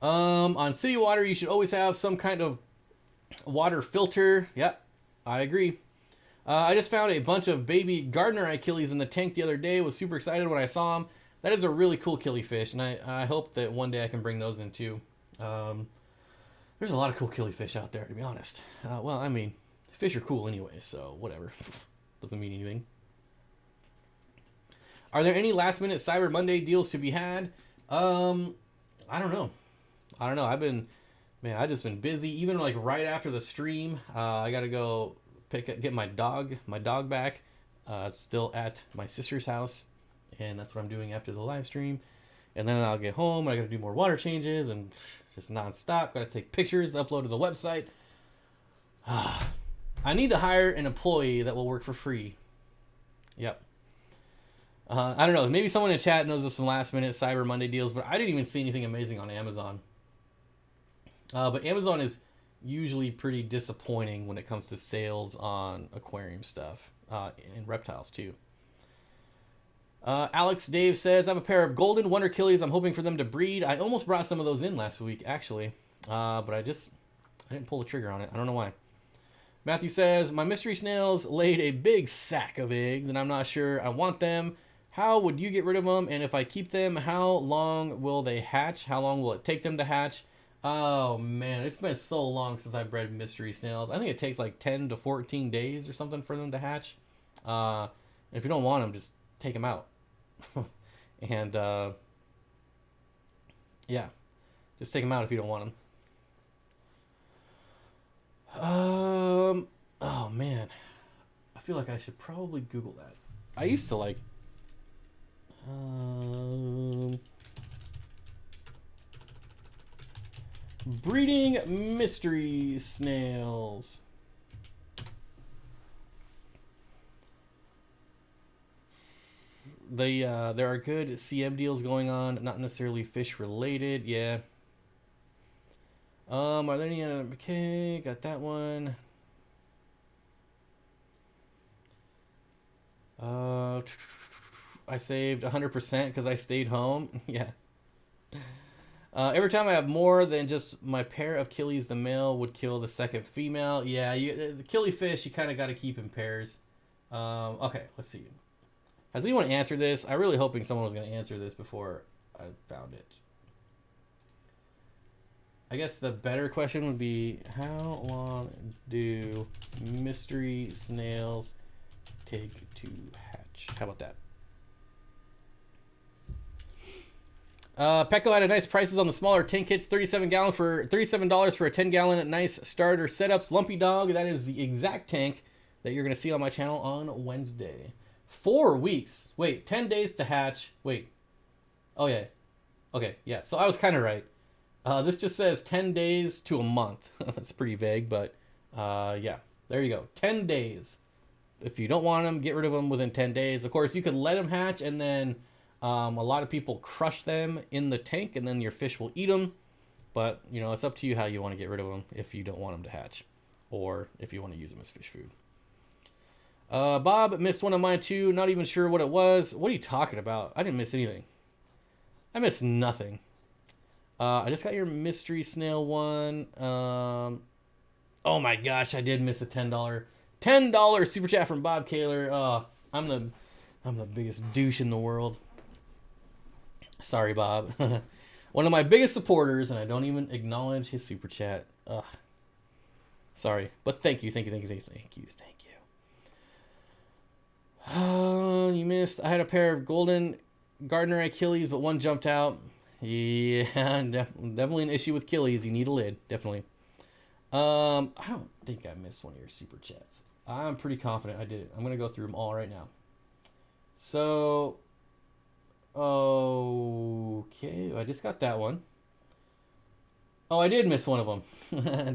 On city water, you should always have some kind of water filter. Yep, I agree. I just found a bunch of baby gardener Achilles in the tank the other day. Was super excited when I saw them. That is a really cool killifish, and I hope that one day I can bring those in too. There's a lot of cool killifish out there, to be honest. Well, I mean, fish are cool anyway, so whatever. Doesn't mean anything. Are there any last-minute Cyber Monday deals to be had? I don't know. I just been busy. Even like right after the stream, I gotta go get my dog back. It's still at my sister's house. And that's what I'm doing after the live stream. And then I'll get home. I got to do more water changes and just nonstop. Got to take pictures, upload to the website. I need to hire an employee that will work for free. Yep. I don't know. Maybe someone in chat knows of some last minute Cyber Monday deals, but I didn't even see anything amazing on Amazon. But Amazon is usually pretty disappointing when it comes to sales on aquarium stuff and reptiles too. Alex Dave says, I have a pair of golden wonder killies. I'm hoping for them to breed. I almost brought some of those in last week, actually. But I didn't pull the trigger on it. I don't know why. Matthew says, my mystery snails laid a big sack of eggs, and I'm not sure I want them. How would you get rid of them? And if I keep them, how long will they hatch? How long will it take them to hatch? Oh, man, it's been so long since I bred mystery snails. I think it takes like 10 to 14 days or something for them to hatch. If you don't want them, just take them out. And yeah, just take them out if you don't want them. Oh man, I feel like I should probably Google that. I used to like breeding mystery snails. There are good CM deals going on, not necessarily fish related. Yeah. Are there any? Okay, got that one. I saved 100% because I stayed home. Yeah. Every time I have more than just my pair of killies, the male would kill the second female. Yeah, the killifish you kind of got to keep in pairs. Okay, let's see. Has anyone answered this? I'm really hoping someone was going to answer this before I found it. I guess the better question would be, how long do mystery snails take to hatch? How about that? Petco had a nice prices on the smaller tank kits, $37 for a 10-gallon nice starter setups. Lumpy Dog, that is the exact tank that you're going to see on my channel on Wednesday. 4 weeks. Wait, 10 days to hatch. Wait. Oh, yeah. Okay, yeah. So I was kind of right. This just says 10 days to a month. That's pretty vague, but yeah. There you go. 10 days. If you don't want them, get rid of them within 10 days. Of course, you could let them hatch, and then a lot of people crush them in the tank, and then your fish will eat them. But, you know, it's up to you how you want to get rid of them if you don't want them to hatch, or if you want to use them as fish food. Bob missed one of mine too. Not even sure what it was. What are you talking about? I didn't miss anything. I missed nothing. I just got your mystery snail one. Oh my gosh, I did miss a $10 super chat from Bob Kaler. I'm the biggest douche in the world. Sorry, Bob. One of my biggest supporters, and I don't even acknowledge his super chat. Ugh. Sorry, but thank you. You missed. I had a pair of golden Gardner Achilles, but one jumped out. Yeah, definitely an issue with Achilles. You need a lid, definitely. I don't think I missed one of your super chats. I'm pretty confident I did it. I'm gonna go through them all right now. So, okay, I just got that one. Oh, I did miss one of them.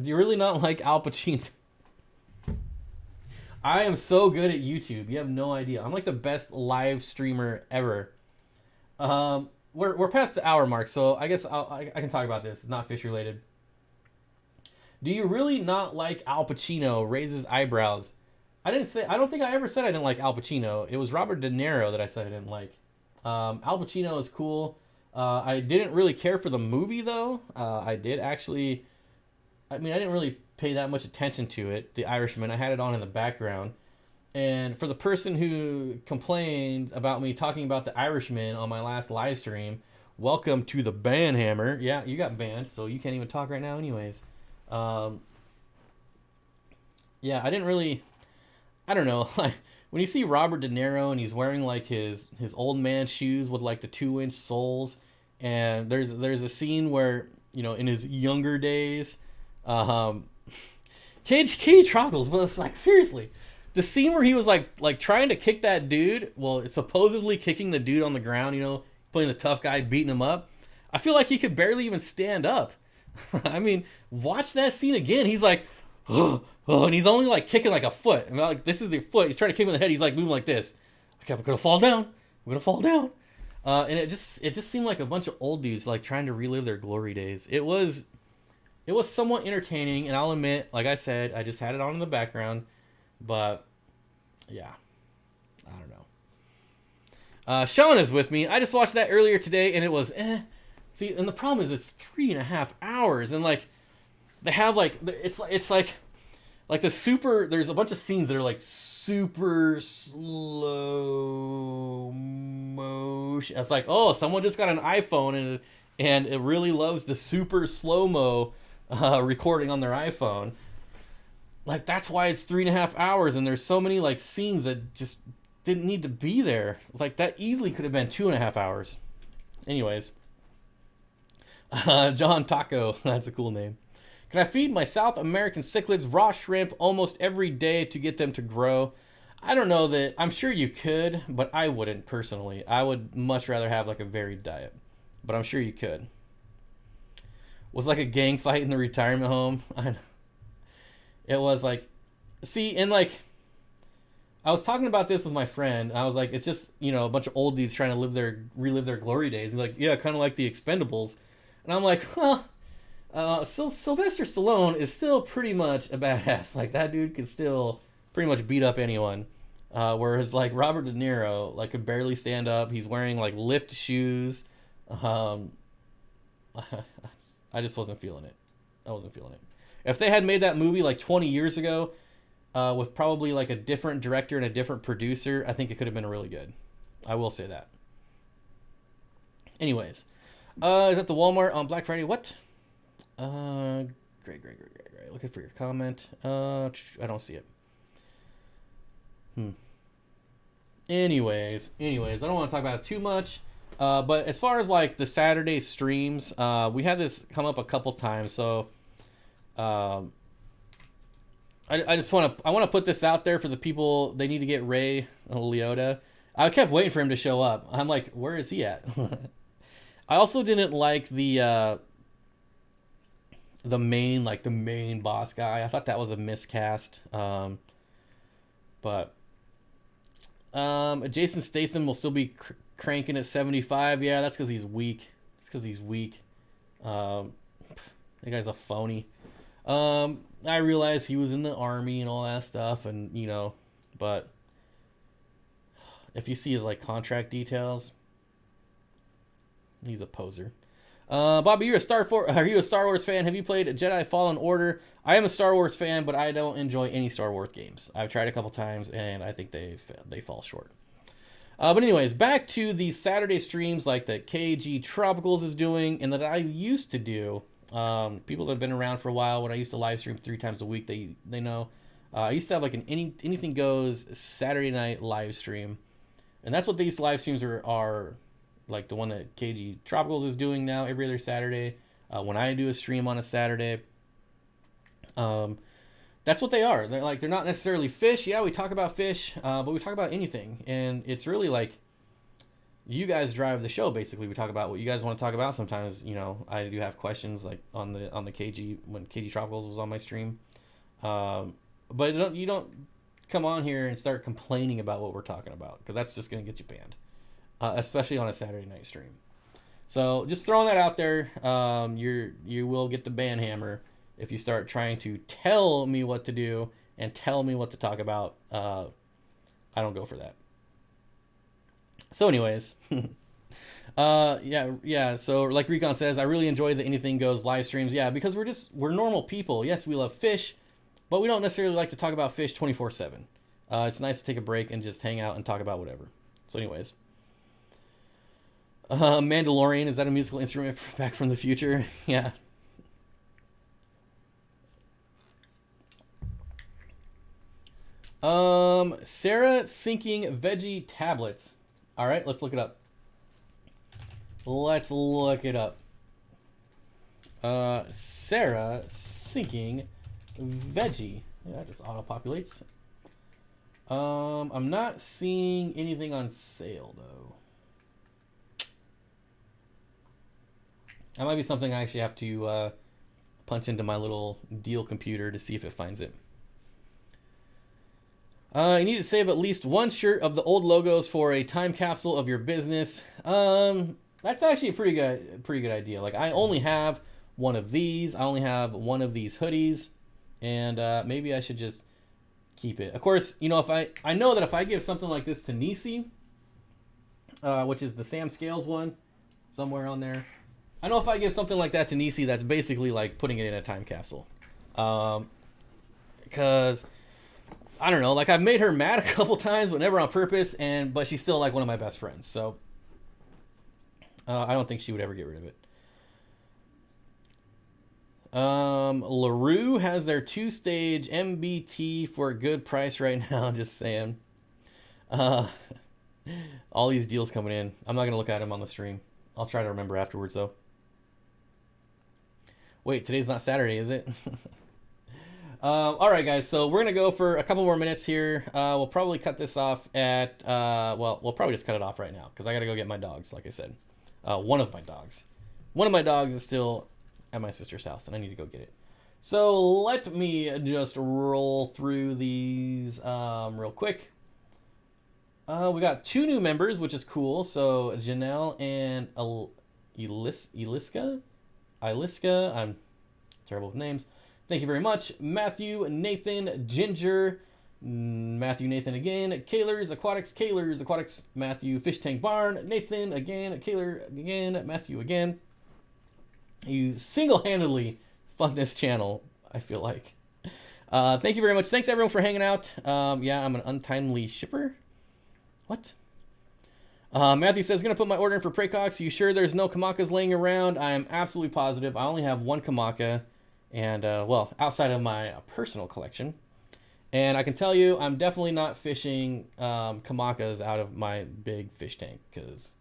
Do you really not like Al Pacino? I am so good at YouTube. You have no idea. I'm like the best live streamer ever. We're past the hour mark, so I guess I can talk about this. It's not fish related. Do you really not like Al Pacino? Raises eyebrows. I don't think I ever said I didn't like Al Pacino. It was Robert De Niro that I said I didn't like. Al Pacino is cool. I didn't really care for the movie though. I didn't really pay that much attention to it. The Irishman. I had it on in the background. And for the person who complained about me talking about the Irishman on my last live stream, welcome to the ban hammer. Yeah, you got banned, so you can't even talk right now anyways. Yeah, I didn't really... I don't know. Like, when you see Robert De Niro and he's wearing like his old man shoes with like the 2-inch soles, and there's a scene where, you know, in his younger days, Katie Troggles, but it's like, seriously, the scene where he was like trying to kick that dude, well, supposedly kicking the dude on the ground, you know, playing the tough guy, beating him up. I feel like he could barely even stand up. I mean, watch that scene again. He's like, oh, and he's only like kicking like a foot. And like, this is the foot. He's trying to kick him in the head. He's like moving like this. Okay, I'm gonna fall down. And it just seemed like a bunch of old dudes like trying to relive their glory days. It was somewhat entertaining, and I'll admit, like I said, I just had it on in the background. But yeah, I don't know. Sean is with me. I just watched that earlier today, and it was See, and the problem is it's 3.5 hours, and like they have like it's like the super. There's a bunch of scenes that are like super slow motion. It's like, oh, someone just got an iPhone and it really loves the super slow mo recording on their iPhone. Like, that's why it's 3.5 hours, and there's so many like scenes that just didn't need to be there. It's like that easily could have been 2.5 hours. Anyways, John Taco, that's a cool name. Can I feed my South American cichlids raw shrimp almost every day to get them to grow? I don't know that. I'm sure you could, but I wouldn't personally. I would much rather have like a varied diet, but I'm sure you could. Was like a gang fight in the retirement home. It was like, see, and like, I was talking about this with my friend. I was like, it's just, you know, a bunch of old dudes trying to relive their glory days. He's like, yeah, kind of like the Expendables. And I'm like, well, Sylvester Stallone is still pretty much a badass. Like, that dude can still pretty much beat up anyone. Whereas like Robert De Niro, like, could barely stand up. He's wearing like lift shoes. I just wasn't feeling it. I wasn't feeling it. If they had made that movie like 20 years ago, with probably like a different director and a different producer, I think it could have been really good. I will say that. Anyways, is that the Walmart on Black Friday? What? Great. Looking for your comment. I don't see it. Anyways, I don't want to talk about it too much. But as far as like the Saturday streams, we had this come up a couple times. So, I just want to put this out there for the people. They need to get Ray Liotta. I kept waiting for him to show up. I'm like, where is he at? I also didn't like the main boss guy. I thought that was a miscast. But Jason Statham will still be cranking at 75. Yeah, that's because he's weak. It's because he's weak. That guy's a phony. I realized he was in the army and all that stuff, and but if you see his like contract details, he's a poser. Bobby, are you a Star Wars fan? Have you played Jedi Fallen Order? I am a Star Wars fan, but I don't enjoy any Star Wars games. I've tried a couple times, and I think they fall short. But anyways, back to the Saturday streams like that KG Tropicals is doing, and that I used to do. People that have been around for a while, when I used to live stream 3 times a week, they know. I used to have like an anything goes Saturday night live stream, and that's what these live streams are like the one that KG Tropicals is doing now every other Saturday. When I do a stream on a Saturday, that's what they are. They're not necessarily fish. Yeah, we talk about fish, but we talk about anything, and it's really like you guys drive the show. Basically, we talk about what you guys want to talk about. Sometimes, I do have questions like on the KG when KG Tropicals was on my stream, but you don't come on here and start complaining about what we're talking about, because that's just going to get you banned, especially on a Saturday night stream. So just throwing that out there, you will get the ban hammer if you start trying to tell me what to do and tell me what to talk about. I don't go for that. So anyways, yeah. So like Recon says, I really enjoy the Anything Goes live streams. Yeah, because we're normal people. Yes, we love fish, but we don't necessarily like to talk about fish 24/7. It's nice to take a break and just hang out and talk about whatever. So anyways, Mandalorian, is that a musical instrument back from the future? Yeah. Sarah sinking veggie tablets. All right, let's look it up. Sarah sinking veggie. Yeah, it just auto-populates. I'm not seeing anything on sale, though. That might be something I actually have to punch into my little deal computer to see if it finds it. You need to save at least one shirt of the old logos for a time capsule of your business. That's actually a pretty good idea. Like, I only have one of these. I only have one of these hoodies, and maybe I should just keep it. Of course, if I know that if I give something like this to Nisi, which is the Sam Scales one, somewhere on there. I know if I give something like that to Nisi, that's basically like putting it in a time capsule. Because I don't know, like I've made her mad a couple times, but never on purpose, but she's still like one of my best friends, so I don't think she would ever get rid of it. LaRue has their 2-stage MBT for a good price right now, just saying. All these deals coming in. I'm not going to look at them on the stream. I'll try to remember afterwards, though. Wait, today's not Saturday, is it? All right, guys, so we're going to go for a couple more minutes here. We'll probably cut this off at, we'll probably just cut it off right now, because I got to go get my dogs, like I said. One of my dogs. One of my dogs is still at my sister's house, and I need to go get it. So let me just roll through these real quick. We got 2 new members, which is cool. So Janelle and Iliska. I'm terrible with names. Thank you very much. Matthew, Nathan, Ginger, Matthew, Nathan again, Kaylers, Aquatics, Matthew, Fish Tank Barn, Nathan again, Kayler again, Matthew again. You single-handedly fund this channel, I feel like. Thank you very much. Thanks, everyone, for hanging out. Yeah, I'm an untimely shipper. What? Matthew says, going to put my order in for Pracox. You sure there's no Kamakas laying around? I am absolutely positive. I only have one Kamaka, and, well, outside of my personal collection. And I can tell you, I'm definitely not fishing Kamakas out of my big fish tank, because,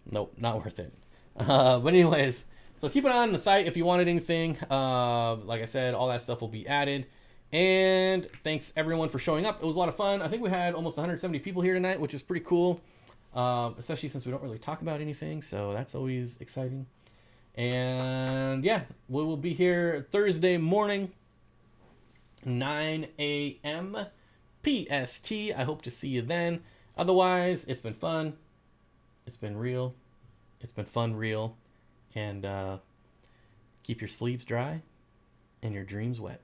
nope, not worth it. But anyways, so keep an eye on the site if you wanted anything. Like I said, all that stuff will be added. And thanks everyone for showing up. It was a lot of fun. I think we had almost 170 people here tonight, which is pretty cool, especially since we don't really talk about anything. So that's always exciting. And yeah, we will be here Thursday morning, 9 a.m. PST. I hope to see you then. Otherwise, it's been fun. It's been real. It's been fun, real. And keep your sleeves dry and your dreams wet.